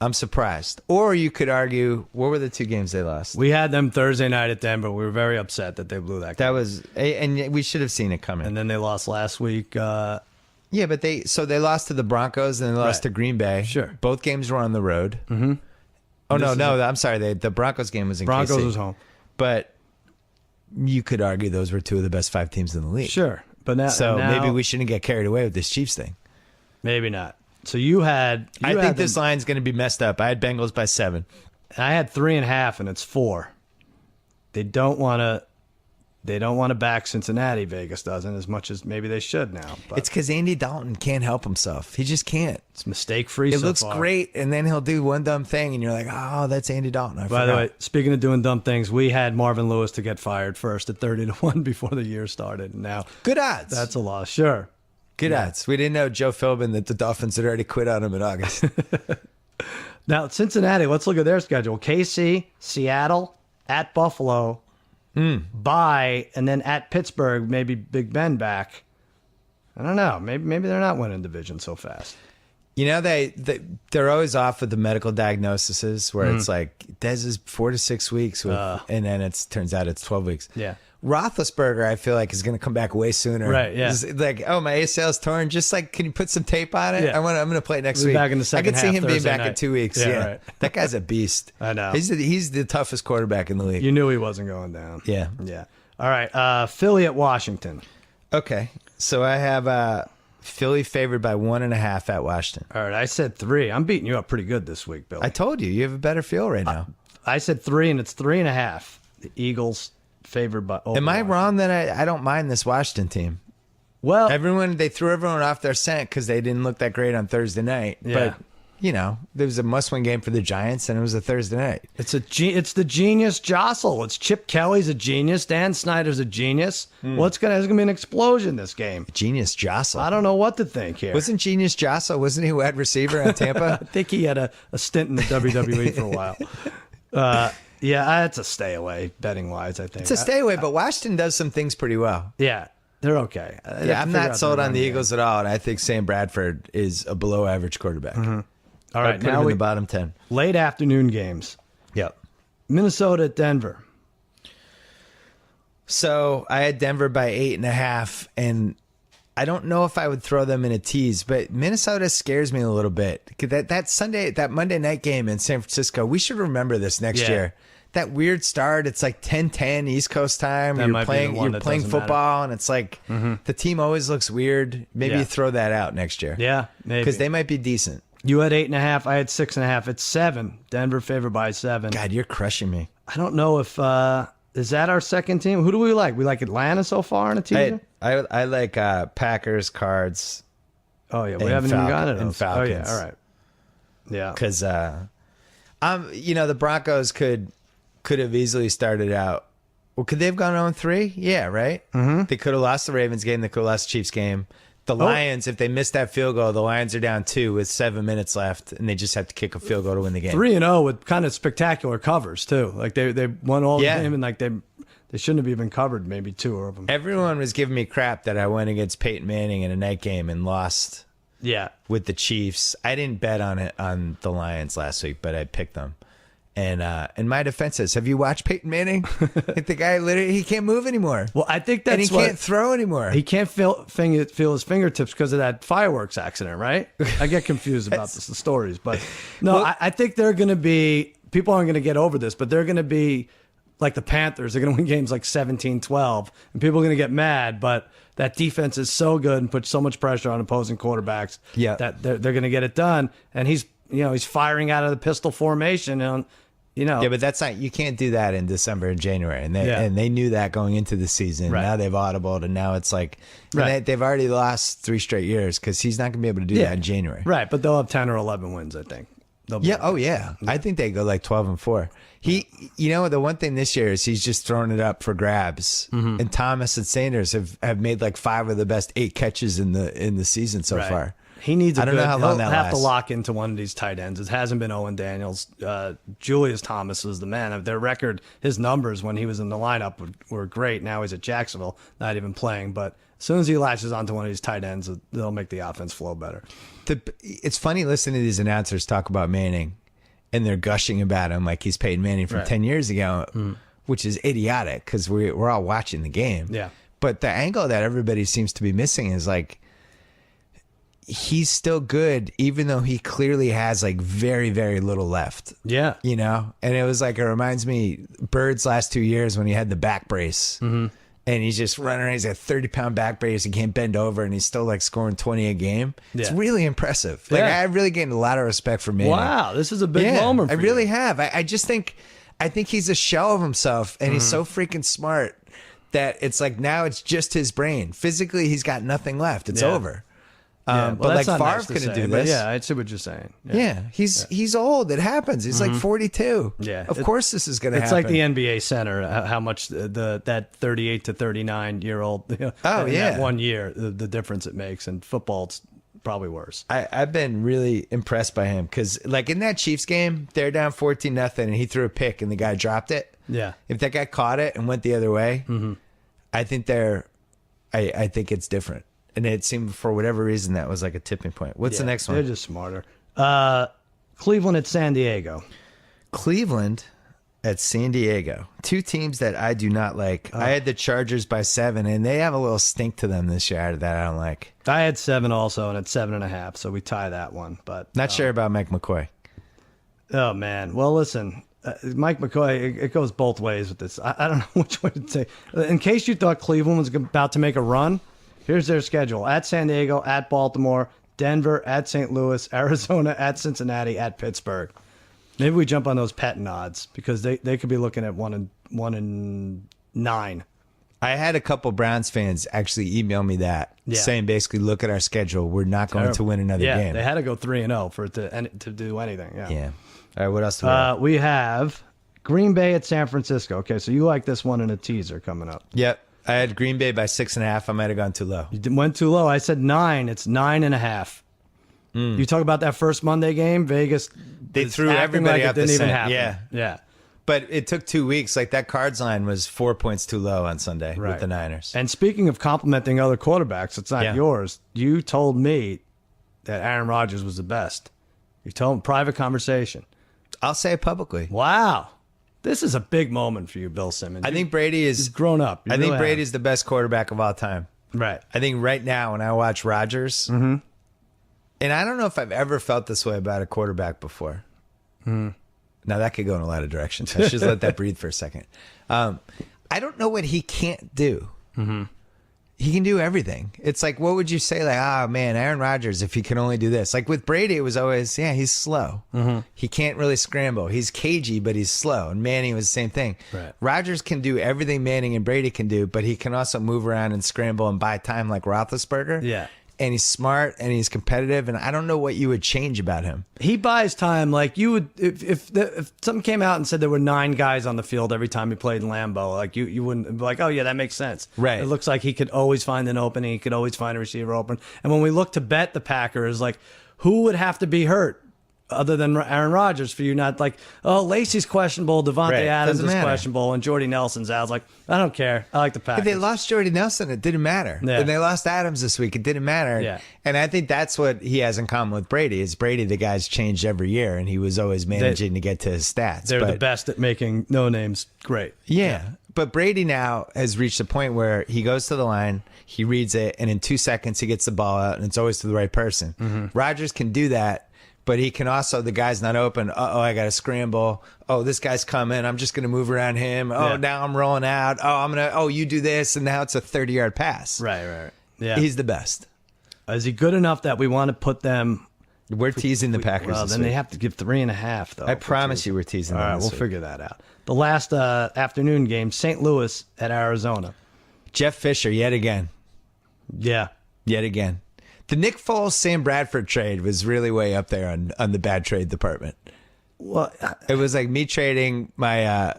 I'm surprised. Or you could argue, what were the 2 games they lost? We had them Thursday night at Denver. We were very upset that they blew that game. That was, and we should have seen it coming. And then they lost last week. Yeah, but they lost to the Broncos and they lost Right. to Green Bay. Sure. Both games were on the road. Mm-hmm. Oh, no, I'm sorry. The Broncos game was in Broncos KC. was home. But you could argue those were 2 of the best 5 teams in the league. Sure. But now, Maybe we shouldn't get carried away with this Chiefs thing. Maybe not. So you had. I think this line's going to be messed up. I had Bengals by 7. I had 3.5, and it's 4. They don't want to back Cincinnati. Vegas doesn't, as much as maybe they should now. But It's because Andy Dalton can't help himself. He just can't. it's mistake free. It looks great, and then he'll do one dumb thing, and you're like, oh, that's Andy Dalton. By the way, speaking of doing dumb things, we had Marvin Lewis to get fired first at 30-1 before the year started. Now good odds. that's a loss. Sure. Good odds. We didn't know Joe Philbin that the Dolphins had already quit on him in August. Now Cincinnati. Let's look at their schedule. KC, Seattle, at Buffalo, bye, and then at Pittsburgh. Maybe Big Ben back. I don't know. Maybe they're not winning division so fast. You know, they're always off with the medical diagnoses where it's like, Dez is 4 to 6 weeks, and then turns out it's 12 weeks. Yeah. Roethlisberger, I feel like, is going to come back way sooner. Right, yeah. It's like, oh, my ACL's torn. Just like, can you put some tape on it? Yeah. I'm going to play next We'll be week. back in the second I can see half him being Thursday back in night. 2 weeks. Yeah, Yeah. right. That guy's a beast. I know. He's the toughest quarterback in the league. You knew he wasn't going down. Yeah. Yeah. All right. Philly at Washington. Okay. So I have Philly favored by 1.5 at Washington. All right. I said 3. I'm beating you up pretty good this week, Billy. I told you have a better feel right now. I said 3, and it's 3.5. The Eagles favored by. Am I wrong that I don't mind this Washington team? Well, They threw everyone off their scent because they didn't look that great on Thursday night. yeah. there was a must-win game for the Giants, and it was a Thursday night. It's the genius jostle. It's Chip Kelly's a genius. Dan Snyder's a genius. There's gonna be an explosion this game. Genius jostle. I don't know what to think here. Wasn't Genius Jostle? Wasn't he wide receiver on Tampa? I think he had a stint in the WWE for a while. Yeah, it's a stay away betting wise. I think It's a stay away, but Washington does some things pretty well. Yeah, they're okay. Yeah, I'm not sold on the Eagles at all, and I think Sam Bradford is a below-average quarterback. All right, I'd put him in the bottom 10. Late afternoon games. Yep. Minnesota at Denver. So I had Denver by 8.5, and I don't know if I would throw them in a tease, but Minnesota scares me a little bit. That Monday night game in San Francisco, we should remember this next year. That weird start, it's like 10:10 East Coast time. You're playing football, and it's like the team always looks weird. Maybe you throw that out next year. Yeah, maybe. Because they might be decent. You had 8.5. I had 6.5. It's 7. Denver favored by 7. God, you're crushing me. I don't know if is that our second team. Who do we like? We like Atlanta so far in a teaser. I like Packers, Cards. Oh yeah, we haven't even gotten it. And Falcons. Oh yeah, all right. Yeah, because the Broncos could have easily started out. Well, could they have gone 0-3? Yeah, right. Mm-hmm. They could have lost the Ravens game. They could have lost the Chiefs game. The Lions, if they missed that field goal, the Lions are down 2 with 7 minutes left, and they just have to kick a field goal to win the game. 3-0 with kind of spectacular covers too. Like they won all the game, and like they shouldn't have even covered maybe 2 of them. Everyone was giving me crap that I went against Peyton Manning in a night game and lost. Yeah, with the Chiefs. I didn't bet on the Lions last week, but I picked them. And in my defense is, have you watched Peyton Manning? The guy literally, he can't move anymore. Well, I think that's and he can't throw anymore. He can't feel his fingertips because of that fireworks accident, right? I get confused about the stories, but no, well, I think they're going to be, people aren't going to get over this, but they're going to be like the Panthers. They're going to win games like 17-12, and people are going to get mad, but that defense is so good and puts so much pressure on opposing quarterbacks that they're going to get it done. And he's firing out of the pistol formation and. Yeah, but that's not, you can't do that in December and January. And they knew that going into the season. Right. Now they've audibled, and now it's like, they've already lost 3 straight years because he's not going to be able to do that in January. Right, but they'll have 10 or 11 wins, I think. I think they go like 12-4. The one thing this year is he's just throwing it up for grabs. Mm-hmm. And Thomas and Sanders have made like 5 of the best 8 catches in the season so far. He needs. I don't know how long that lasts. He'll have to lock into one of these tight ends. It hasn't been Owen Daniels. Julius Thomas was the man. Their record, his numbers when he was in the lineup were great. Now he's at Jacksonville, not even playing. But as soon as he latches onto one of these tight ends, they'll make the offense flow better. It's funny listening to these announcers talk about Manning, and they're gushing about him like he's Peyton Manning from 10 years ago, which is idiotic because we're all watching the game. Yeah. But the angle that everybody seems to be missing is like, he's still good, even though he clearly has like very, very little left. Yeah. And it was like, it reminds me Bird's last 2 years when he had the back brace and he's just running around. He's got a 30-pound back brace. He can't bend over and he's still like scoring 20 a game. Yeah. It's really impressive. Like I really gained a lot of respect for Manning. Wow. This is a big moment for I really have. I just think he's a shell of himself and he's so freaking smart that it's like now it's just his brain. Physically, he's got nothing left. It's over. But like Favre couldn't do this. Yeah, I see what you're saying. Yeah, he's old. It happens. He's like 42. Yeah, of course this is going to happen. It's like the NBA center. How much that 38 to 39-year-old. That 1 year, the difference it makes. And football, it's probably worse. I've been really impressed by him because, like in that Chiefs game, they're down 14-0, and he threw a pick, and the guy dropped it. Yeah, if that guy caught it and went the other way, I think I think it's different. And it seemed for whatever reason that was like a tipping point. What's the next one? They're just smarter. Cleveland at San Diego. Cleveland at San Diego. 2 teams that I do not like. I had the Chargers by 7, and they have a little stink to them this year that I don't like. I had 7 also, and it's 7.5, so we tie that one. But not sure about Mike McCoy. Oh, man. Well, listen. Mike McCoy, it goes both ways with this. I don't know which way to take. In case you thought Cleveland was about to make a run, here's their schedule. At San Diego, at Baltimore, Denver, at St. Louis, Arizona, at Cincinnati, at Pittsburgh. Maybe we jump on those petting odds because they could be looking at 1-9 I had a couple Browns fans actually email me that, saying basically, look at our schedule. We're not going to win another game. They had to go 3-0 for it to do anything. Yeah. All right, what else do we have? We have Green Bay at San Francisco. Okay, so you like this one in a teaser coming up. Yep. I had Green Bay by 6.5. I might have gone too low. You went too low. I said 9. It's 9.5. You talk about that first Monday game, Vegas. They threw everybody like out the didn't even scent. happen. Yeah. But it took 2 weeks. Like that Cards line was 4 points too low on Sunday with Right. the Niners. And speaking of complimenting other quarterbacks, it's not yours. You told me that Aaron Rodgers was the best. You told him private conversation. I'll say it publicly. Wow. This is a big moment for you, Bill Simmons. I think Brady is You've grown up. You I think really Brady's the best quarterback of all time. have. Right. I think right now when I watch Rodgers, and I don't know if I've ever felt this way about a quarterback before. Now that could go in a lot of directions. I should just let that breathe for a second. I don't know what he can't do. He can do everything. It's like, what would you say? Like, oh man, Aaron Rodgers, if he can only do this. Like with Brady, it was always, he's slow. He can't really scramble. He's cagey, but he's slow. And Manning was the same thing. Right. Rodgers can do everything Manning and Brady can do, but he can also move around and scramble and buy time like Roethlisberger. Yeah. And he's smart and he's competitive, and I don't know what you would change about him. He buys time like you would if something came out and said there were 9 guys on the field every time he played in Lambeau, like you wouldn't be like, oh yeah, that makes sense. Right. It looks like he could always find an opening, he could always find a receiver open. And when we look to bet the Packers, like who would have to be hurt other than Aaron Rodgers for you not like, oh, Lacey's questionable, Devontae Right. Adams Doesn't is matter. questionable, and Jordy Nelson's out. I was like, I don't care. I like the Packers. If they lost Jordy Nelson, it didn't matter. Yeah. And they lost Adams this week, it didn't matter. Yeah. And I think that's what he has in common with Brady. Is Brady, the guy's changed every year, and he was always managing to get to his stats. They're the best at making no names great. Yeah. But Brady now has reached a point where he goes to the line, he reads it, and in 2 seconds he gets the ball out, and it's always to the right person. Rodgers can do that. But he can also, the guy's not open. I got to scramble. Oh, this guy's coming. I'm just going to move around him. Oh, now I'm rolling out. You do this. And now it's a 30-yard pass. Right. Yeah. He's the best. Is he good enough that we want to put them? We're teasing the Packers. Well, this then week. they have to give 3.5, though. I promise you we're teasing All them. right, this we'll week. figure that out. The last afternoon game, St. Louis at Arizona. Jeff Fisher, yet again. Yeah. Yet again. The Nick Foles, Sam Bradford trade was really way up there on the bad trade department. Well, It was like me trading my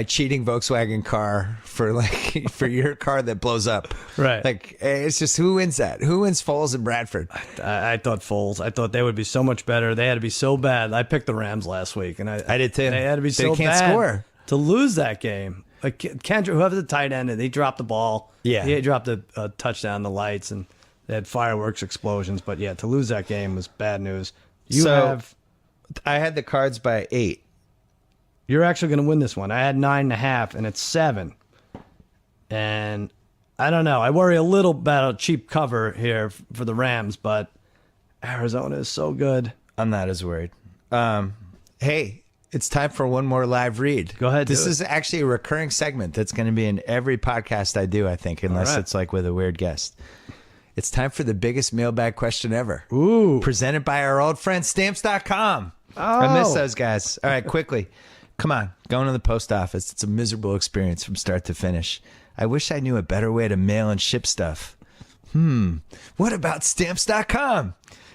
cheating Volkswagen car for your car that blows up. Right. Like, it's just, who wins that? Who wins Foles and Bradford? I thought Foles. I thought they would be so much better. They had to be so bad. I picked the Rams last week, and I did too. They had to be They so can't bad score. to lose that game. Like Kendrick, whoever the tight end, he dropped the ball. Yeah. He dropped a touchdown, the lights, and they had fireworks explosions. But yeah, to lose that game was bad news. I had the Cards by 8. You're actually going to win this one. I had 9.5, and it's 7. And I don't know. I worry a little about a cheap cover here for the Rams, but Arizona is so good. I'm not as worried. Hey, it's time for one more live read. Go ahead. This is actually a recurring segment that's going to be in every podcast I do, I think, unless it's like with a weird guest. It's time for the biggest mailbag question ever. Ooh. Presented by our old friend Stamps.com. I miss those guys. All right, quickly. Come on, going to the post office. It's a miserable experience from start to finish. I wish I knew a better way to mail and ship stuff. What about Stamps.com?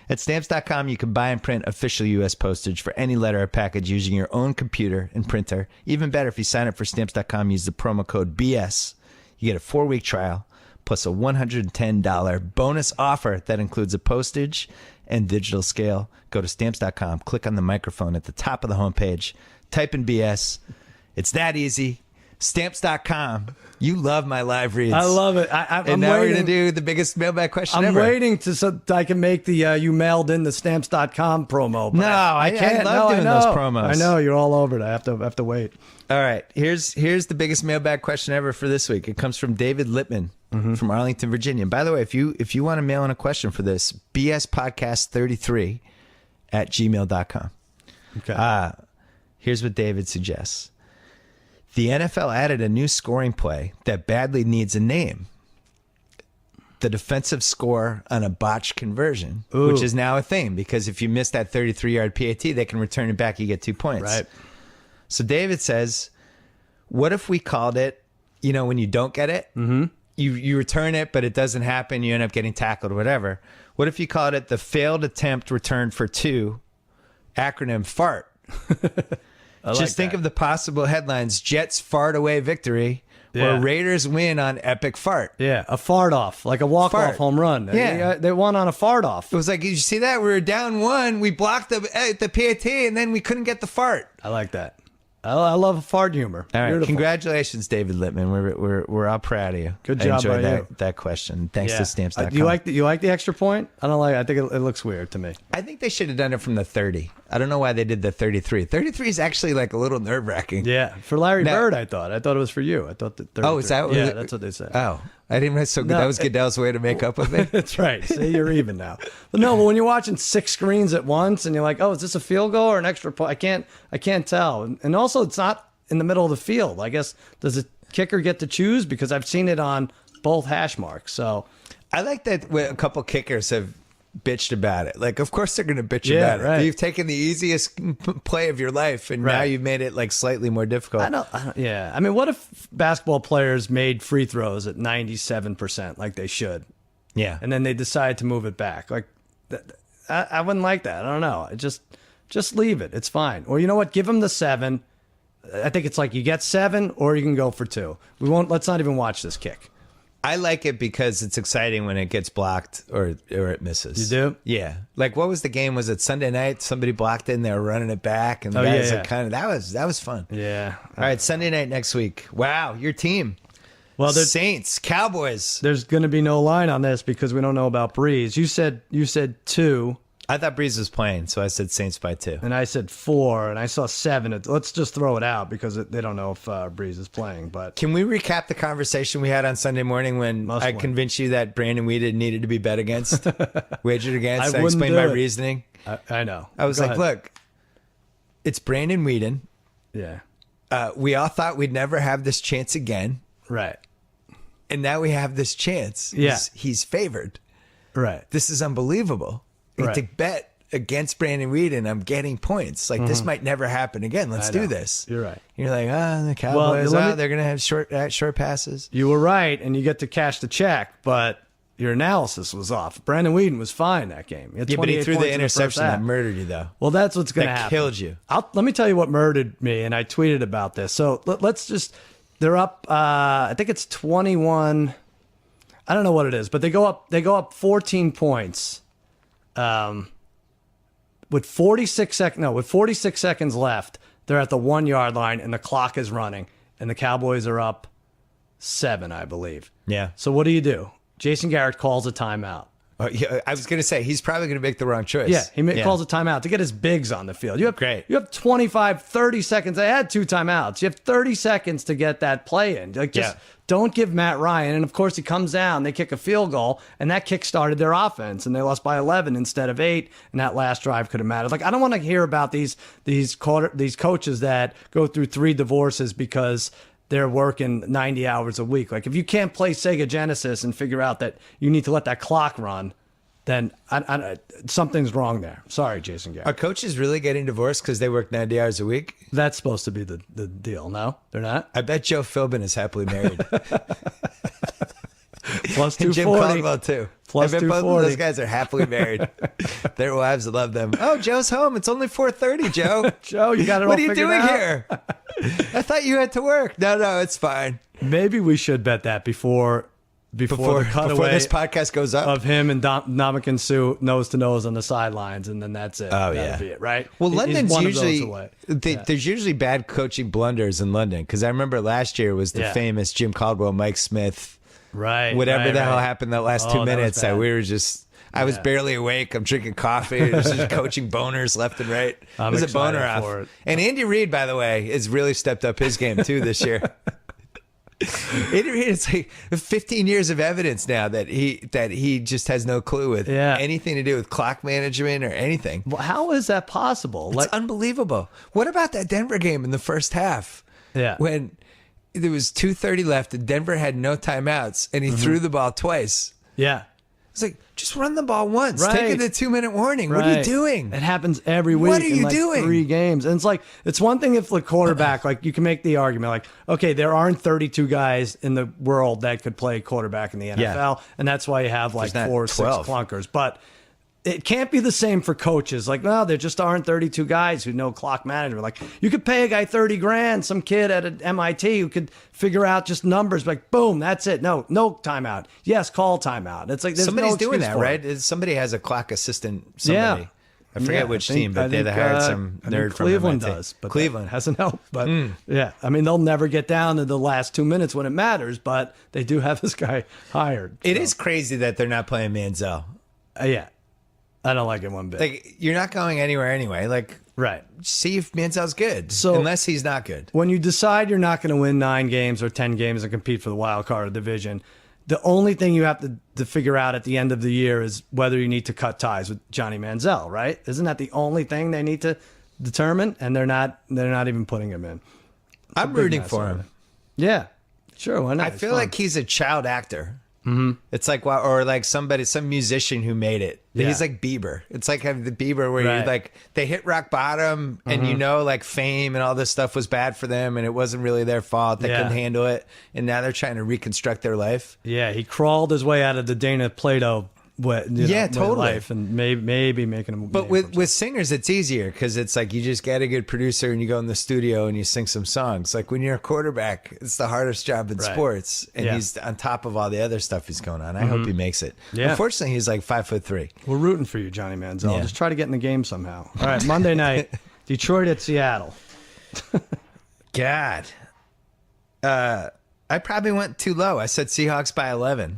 At Stamps.com, you can buy and print official U.S. postage for any letter or package using your own computer and printer. Even better, if you sign up for Stamps.com, use the promo code BS. You get a 4-week trial plus a $110 bonus offer that includes a postage and digital scale. Go to Stamps.com, click on the microphone at the top of the homepage, type in BS. It's that easy. Stamps.com. You love my live reads. I love it. And now we're going to do the biggest mailbag question ever. I'm waiting so I can make the you mailed in the Stamps.com promo. But No, I can't. love doing those promos. I know, you're all over it. I have to wait. All right, here's the biggest mailbag question ever for this week. It comes from David Lippman from Arlington, Virginia. And by the way, if you want to mail in a question for this, bspodcast33 at gmail.com. Okay. Here's what David suggests. The NFL added a new scoring play that badly needs a name. The defensive score on a botched conversion, which is now a thing, because if you miss that 33-yard PAT, they can return it back. You get 2 points. Right. So David says, what if we called it when you don't get it, you return it, but it doesn't happen. You end up getting tackled or whatever. What if you called it the failed attempt returned for 2, acronym FART? Just think of the possible headlines: Jets fart away victory, or Raiders win on epic fart. Yeah, a fart off, like a walk-off home run. Yeah. They won on a fart off. It was like, did you see that? We were down 1, we blocked the PAT, and then we couldn't get the fart. I like that. I love fart humor. All right, Beautiful. Congratulations, David Littman. We're all proud of you. Good job I enjoyed by you. that question. Thanks to Stamps.com. You like the extra point? I don't like it. I think it looks weird to me. I think they should have done it from the 30. I don't know why they did the 33. 33 is actually like a little nerve-wracking. Yeah, for Larry Bird, I thought it was for you. I thought that. Oh, is that? Yeah, that's what they said. Oh, I didn't realize. So that was Goodell's way to make up with it. That's right. See, you're even now. But no, but when you're watching 6 screens at once and you're like, oh, is this a field goal or an extra point? I can't tell. And also, it's not in the middle of the field. I guess, does the kicker get to choose? Because I've seen it on both hash marks. So I like that a couple kickers have bitched about it. Like, of course they're going to bitch about it. Right. You've taken the easiest play of your life, and now you've made it like slightly more difficult. I don't, yeah. I mean, what if basketball players made free throws at 97% like they should? Yeah. And then they decide to move it back. Like, I wouldn't like that. I don't know. Just leave it. It's fine. Or you know what? Give them the 7. I think it's like you get 7 or you can go for 2. Let's not even watch this kick. I like it because it's exciting when it gets blocked or it misses. You do? Yeah. Like, what was the game? Was it Sunday night? Somebody blocked it and they were running it back, and that was fun. Yeah. All right, Sunday night next week. Wow, your team. Well, Saints, Cowboys. There's going to be no line on this because we don't know about Breeze. You said 2. I thought Breeze was playing, so I said Saints by 2. And I said 4, and I saw 7. Let's just throw it out because they don't know if Breeze is playing. But can we recap the conversation we had on Sunday morning when I convinced you that Brandon Weeden needed to be bet against, wagered against? I explained my reasoning. I know. I was like, look, it's Brandon Weeden. Yeah. We all thought we'd never have this chance again. Right. And now we have this chance. Yeah. He's favored. Right. This is unbelievable. Right. To bet against Brandon Weeden, I'm getting points. Like, this might never happen again. Let's do this. You're right. You're like, the Cowboys, they're going to have short passes. You were right, and you get to cash the check, but your analysis was off. Brandon Weeden was fine that game. He had but he threw the interception that half. murdered you, though. Well, that's what's going to happen. That killed you. Let me tell you what murdered me, and I tweeted about this. So let's just, they're up, I think it's 21. I don't know what it is, but they go up 14 points. With 46 seconds left, they're at the 1 yard line and the clock is running, and the Cowboys are up 7, I believe. Yeah. So what do? Jason Garrett calls a timeout. Yeah, I was going to say, he's probably going to make the wrong choice. Yeah, calls a timeout to get his bigs on the field. You have 25, 30 seconds. They had 2 timeouts. You have 30 seconds to get that play in. Don't give Matt Ryan. And, of course, he comes down. They kick a field goal, and that kick started their offense, and they lost by 11 instead of 8, and that last drive could have mattered. Like, I don't want to hear about these coaches that go through 3 divorces because they're working 90 hours a week. Like, if you can't play Sega Genesis and figure out that you need to let that clock run, then something's wrong there. Sorry, Jason Garrett. Are coaches really getting divorced because they work 90 hours a week? That's supposed to be the deal. No, they're not. I bet Joe Philbin is happily married. Plus 240. Jim Caldwell, too. Plus I bet both 240. of those guys are happily married. Their wives love them. Oh, Joe's home. It's only 4:30, Joe. Joe, you got it all What are you figured doing out? here? I thought you had to work. No, it's fine. Maybe we should bet that before the cutaway before this podcast goes up of him and Ndamukong Suh nose to nose on the sidelines, and then that's it. That'll be it, right? Well, He's London's one of those usually away. there's usually bad coaching blunders in London, because I remember last year was the famous Jim Caldwell, Mike Smith, whatever the hell happened that last 2 minutes that we were just. I was barely awake. I'm drinking coffee. Just coaching boners left and right. It was a boner off. And Andy Reid, by the way, has really stepped up his game too this year. It's like 15 years of evidence now that he just has no clue with anything to do with clock management or anything. Well, how is that possible? It's unbelievable. What about that Denver game in the first half? Yeah. When there was 2:30 left and Denver had no timeouts and he threw the ball twice. Yeah. It's like, just run the ball once. Right. Take it to 2-minute warning. What are you doing? It happens every week. What are you in doing? 3 games. And it's like, it's one thing if the quarterback, like you can make the argument like, okay, there aren't 32 guys in the world that could play quarterback in the NFL. Yeah. And that's why you have like There's not 4 or 6 12. clunkers. But it can't be the same for coaches. Like, no, there just aren't 32 guys who know clock management. Like, you could pay a guy 30 grand, some kid at an MIT who could figure out just numbers. Like, boom, that's it. No timeout. Yes, call timeout. It's like there's Somebody's no doing excuse that, for right? it. Somebody has a clock assistant. Somebody. Yeah. I forget which team, but they hired some I think nerd from Cleveland MIT. does, but Cleveland that hasn't helped. But yeah, I mean, they'll never get down to the last 2 minutes when it matters, but they do have this guy hired. It is crazy that they're not playing Manziel. Yeah. I don't like it one bit. Like, you're not going anywhere anyway. Like, right. see if Manziel's good. So- unless he's not good. When you decide you're not going to win 9 games or 10 games and compete for the wild card division, the only thing you have to figure out at the end of the year is whether you need to cut ties with Johnny Manziel, right? Isn't that the only thing they need to determine? And they're not even putting him in. I'm big rooting mess for over him. there. Yeah. Sure, why not? I It's feel fun. like he's a child actor. Mm-hmm. It's like, or like some musician who made it. Yeah. He's like Bieber. It's like the Bieber where Right. you like, they hit rock bottom and you know, like fame and all this stuff was bad for them and it wasn't really their fault. They Yeah. couldn't handle it. And now they're trying to reconstruct their life. Yeah, he crawled his way out of the Dana Plato Totally. life and maybe making him. But with singers, it's easier because it's like you just get a good producer and you go in the studio and you sing some songs. Like when you're a quarterback, it's the hardest job in Right. sports, and Yeah. he's on top of all the other stuff he's going on. I hope he makes it. Yeah. Unfortunately, he's like 5'3". We're rooting for you, Johnny Manziel. Yeah. Just try to get in the game somehow. All right, Monday night, Detroit at Seattle. God, I probably went too low. I said Seahawks by 11.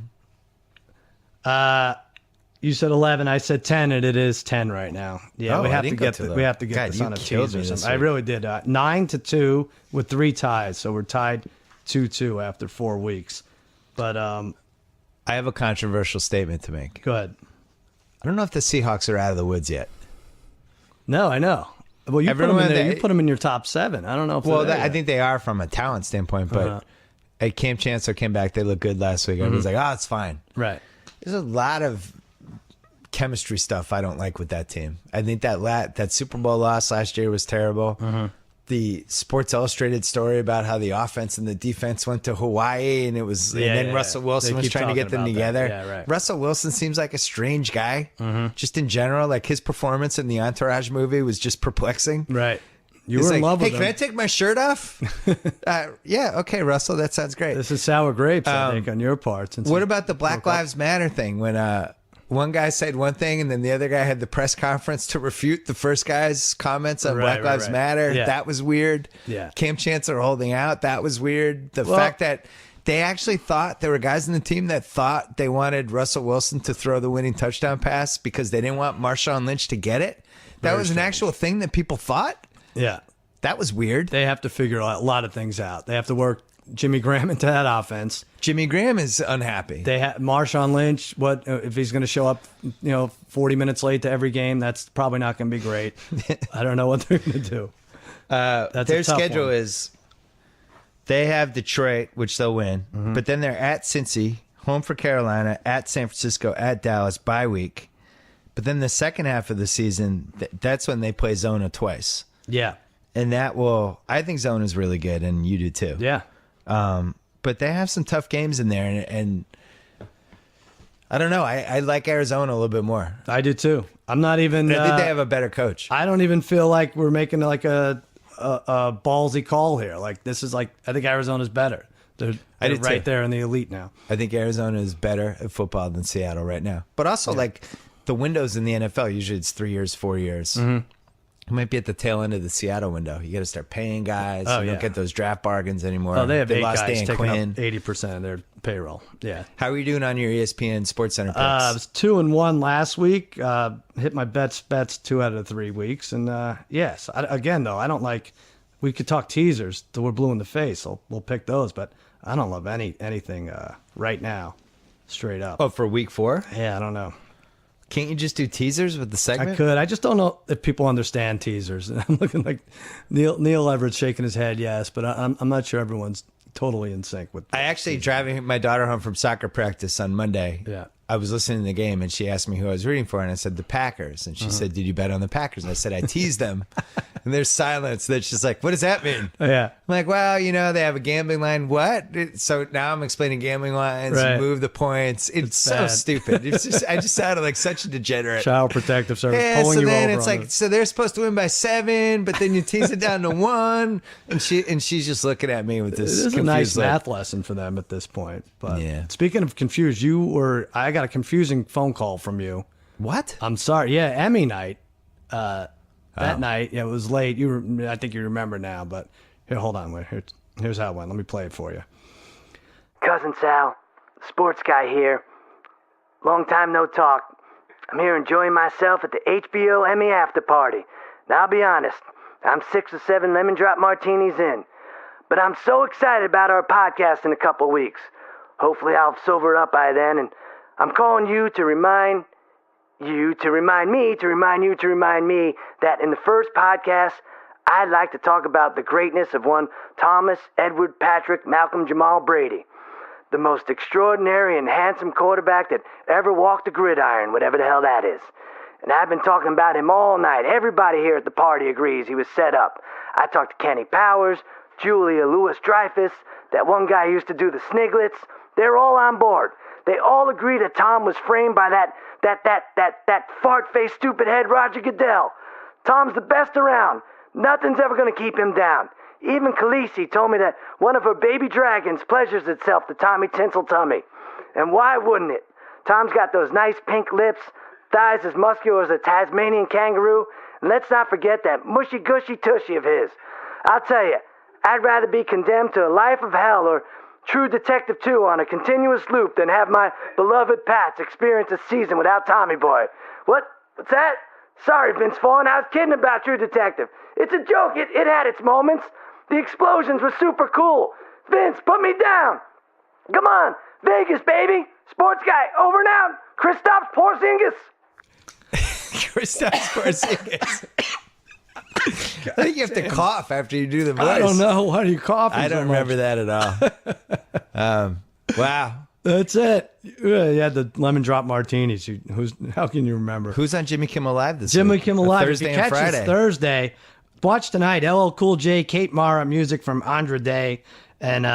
You said 11. I said 10, and it is 10 right now. Yeah, Oh, we I have to didn't go get too the, low. we have to get God, this you on a killed teaser. me Or this something. I week. really did. 9-2 with 3 ties, so we're tied 2-2 after 4 weeks. But I have a controversial statement to make. go ahead. I don't know if the Seahawks are out of the woods yet. No, I know. Well, you Everyone put them in there. that- You put them in your top 7. I don't know if Well, they're there I yet. think they are from a talent standpoint, but Uh-huh. Cam Chancellor came back. They looked good last week. Everyone's like, oh, it's fine. right. There's a lot of chemistry stuff I don't like with that team. I think that Super Bowl loss last year was terrible. The Sports Illustrated story about how the offense and the defense went to Hawaii and and then Russell Wilson They was keep trying to get them talking about that. together. Yeah, right. Russell Wilson seems like a strange guy. Just in general, like his performance in the Entourage movie was just perplexing. Right. You He's were in like, love hey, with can I him. take my shirt off? Yeah, okay, Russell, that sounds great. This is sour grapes, I think, on your part. Since What you- about the Black Lives Matter thing when one guy said one thing and then the other guy had the press conference to refute the first guy's comments on Black Lives right. Matter? Yeah. That was weird. Yeah. Cam Chancellor holding out, that was weird. The Well- fact that they actually thought there were guys in the team that thought they wanted Russell Wilson to throw the winning touchdown pass because they didn't want Marshawn Lynch to get it. That Very was an strange. actual thing that people thought? Yeah. That was weird. They have to figure a lot of things out. They have to work Jimmy Graham into that offense. Jimmy Graham is unhappy. They have Marshawn Lynch. What if he's going to show up, 40 minutes late to every game? That's probably not going to be great. I don't know what they're going to do. That's a Their tough schedule one. is they have Detroit, which they'll win, Mm-hmm. but then they're at Cincy, home for Carolina, at San Francisco, at Dallas, bye week. But then the second half of the season, that's when they play Zona twice. Yeah. And I think Zona's really good, and you do too. Yeah. But they have some tough games in there, and I don't know. I like Arizona a little bit more. I do too. I'm not even. I think they have a better coach. I don't even feel like we're making like a ballsy call here. Like this is like I think Arizona's better. They're do right too. there in the elite now. I think Arizona is better at football than Seattle right now. But also, like, the windows in the NFL, usually it's 3 years, 4 years. It might be at the tail end of the Seattle window. You got to start paying guys. Oh, You yeah. don't get those draft bargains anymore. Oh, they have 8 lost guys Dan taking Quinn. up 80% of their payroll. Yeah. How are you doing on your ESPN SportsCenter picks? I was 2-1 last week. Hit my bets 2 out of 3 weeks. And yes, again though, I don't like. We could talk teasers till we're blue in the face. We'll pick those, but I don't love anything right now. Straight up. Oh, for week 4? Yeah, I don't know. Can't you just do teasers with the segment? I could. I just don't know if people understand teasers. I'm looking like Neil Everett's shaking his head. Yes, but I'm not sure everyone's totally in sync with. I actually driving my daughter home from soccer practice on Monday. Yeah. I was listening to the game and she asked me who I was rooting for, and I said the Packers. And she said, "Did you bet on the Packers?" And I said, "I teased them." And there's silence. Then she's like, "What does that mean?" Yeah. I'm like, "Well, they have a gambling line." What? So now I'm explaining gambling lines. Right. Move the points. It's so bad. stupid. I just sounded like such a degenerate. Child Protective Service Yeah, pulling so you then over. it's on like, it. so they're supposed to win by 7, but then you tease it down to 1, and she's just looking at me with this. This is a confused nice look. math lesson for them at this point. But Yeah. speaking of confused, I got a confusing phone call from you. What? I'm sorry. Yeah, Emmy night. That night, it was late. I think you remember now, but here, hold on. Here's how it went. Let me play it for you. Cousin Sal, sports guy here. Long time no talk. I'm here enjoying myself at the HBO Emmy after party. Now, I'll be honest, I'm 6 or 7 lemon drop martinis in. But I'm so excited about our podcast in a couple weeks. Hopefully I'll sober up by then, and I'm calling you to remind me that in the first podcast, I'd like to talk about the greatness of one Thomas Edward Patrick Malcolm Jamal Brady, the most extraordinary and handsome quarterback that ever walked the gridiron, whatever the hell that is. And I've been talking about him all night. Everybody here at the party agrees he was set up. I talked to Kenny Powers, Julia Louis-Dreyfus, that one guy who used to do the Sniglets. They're all on board. They all agree that Tom was framed by that fart-faced stupid head Roger Goodell. Tom's the best around. Nothing's ever going to keep him down. Even Khaleesi told me that one of her baby dragons pleasures itself to Tommy Tinsel Tummy. And why wouldn't it? Tom's got those nice pink lips, thighs as muscular as a Tasmanian kangaroo, and let's not forget that mushy-gushy tushy of his. I'll tell you, I'd rather be condemned to a life of hell or True Detective 2 on a continuous loop than have my beloved Pats experience a season without Tommy Boy. What's that? Sorry, Vince Vaughn, I was kidding about True Detective. It's a joke. It had its moments. The explosions were super cool. Vince, put me down. Come on, Vegas, baby. Sports guy, over and out. Kristaps Porzingis. Kristaps Porzingis. I think you have to cough after you do the voice. I don't know. Why are you coughing? I don't remember that at all. Wow. That's it. You had the lemon drop martinis. How can you remember? Who's on Jimmy Kimmel Live this Jimmy week? Kimmel Live. Thursday If you and catch Friday. this Thursday, watch tonight. LL Cool J, Kate Mara, music from Andra Day, and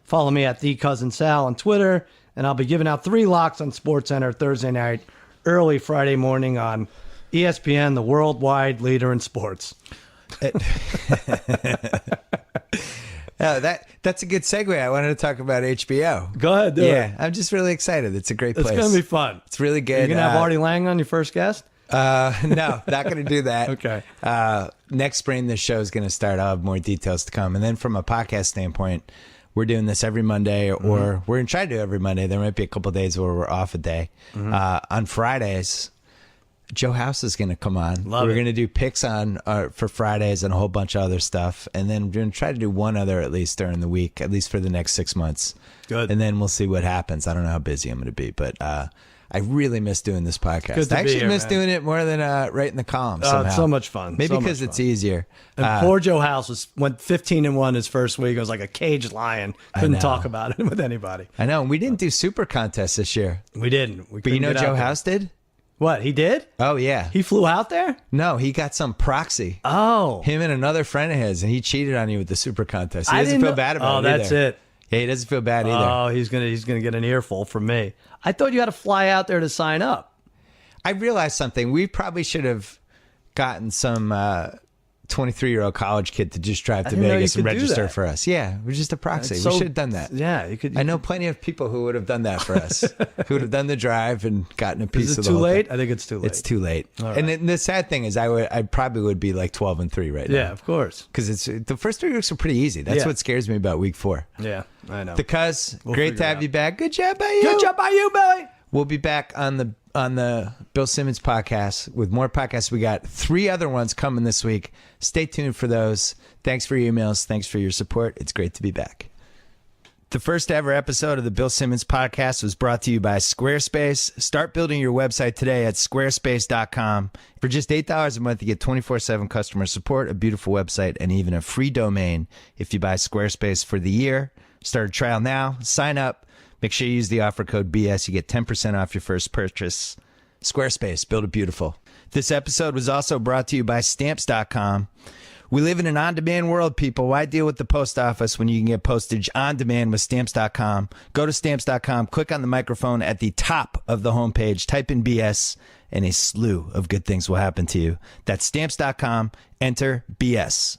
follow me at the Cousin Sal on Twitter. And I'll be giving out 3 locks on SportsCenter Thursday night, early Friday morning on ESPN, the worldwide leader in sports. That's a good segue. I wanted to talk about HBO. Go ahead, do it. I'm just really excited. It's a great place. It's going to be fun. It's really good. You're going to have Artie Lang on your first guest? No, not going to do that. Okay. Next spring, this show is going to start. I'll have more details to come. And then from a podcast standpoint, we're doing this every Monday, or we're going to try to do every Monday. There might be a couple of days where we're off a day. On Fridays, Joe House is going to come on. Love We're it. going to do picks on for Fridays and a whole bunch of other stuff. And then we're going to try to do one other at least during the week, at least for the next 6 months. Good. And then we'll see what happens. I don't know how busy I'm going to be, but I really miss doing this podcast. Good to I be actually here, miss man. doing it more than writing the column Oh, somehow. it's so much fun. Maybe So because much it's fun. easier. And poor Joe House went 15-1 his first week. It was like a caged lion. Couldn't know. talk about it with anybody. I know. And we didn't do super contests this year. We didn't. But you know Joe House did? What, he did? Oh, yeah. He flew out there? No, he got some proxy. Oh. Him and another friend of his, and he cheated on you with the super contest. He I doesn't didn't feel know- bad about Oh, it that's either. it. Yeah, he doesn't feel bad either. Oh, he's gonna get an earful from me. I thought you had to fly out there to sign up. I realized something. We probably should have gotten some 23-year-old college kid to just drive to didn't know Vegas you and could do register that. for us. Yeah, we're just a proxy. It's We so- should have done that. Yeah, you could. I know plenty of people who would have done that for us, who would have done the drive and gotten a piece Is of it the too whole late? thing. I think it's too late. It's too late. All And right. then the sad thing is, I probably would be like 12-3 right now. Yeah, of course. Because it's the first 3 weeks are pretty easy. That's Yeah. what scares me about week 4. Yeah, I know. The Cuz, We'll great figure to it have out. you back. Good job by you. Good job by you, Billy. We'll be back on the Bill Simmons podcast with more podcasts. We got 3 other ones coming this week. Stay tuned for those. Thanks for your emails. Thanks for your support. It's great to be back. The first ever episode of the Bill Simmons podcast was brought to you by Squarespace. Start building your website today at squarespace.com. For just $8 a month, you get 24/7 customer support, a beautiful website, and even a free domain if you buy Squarespace for the year. Start a trial now. Sign up. Make sure you use the offer code BS. You get 10% off your first purchase. Squarespace, build it beautiful. This episode was also brought to you by Stamps.com. We live in an on-demand world, people. Why deal with the post office when you can get postage on demand with Stamps.com? Go to Stamps.com, click on the microphone at the top of the homepage, type in BS, and a slew of good things will happen to you. That's Stamps.com, enter BS.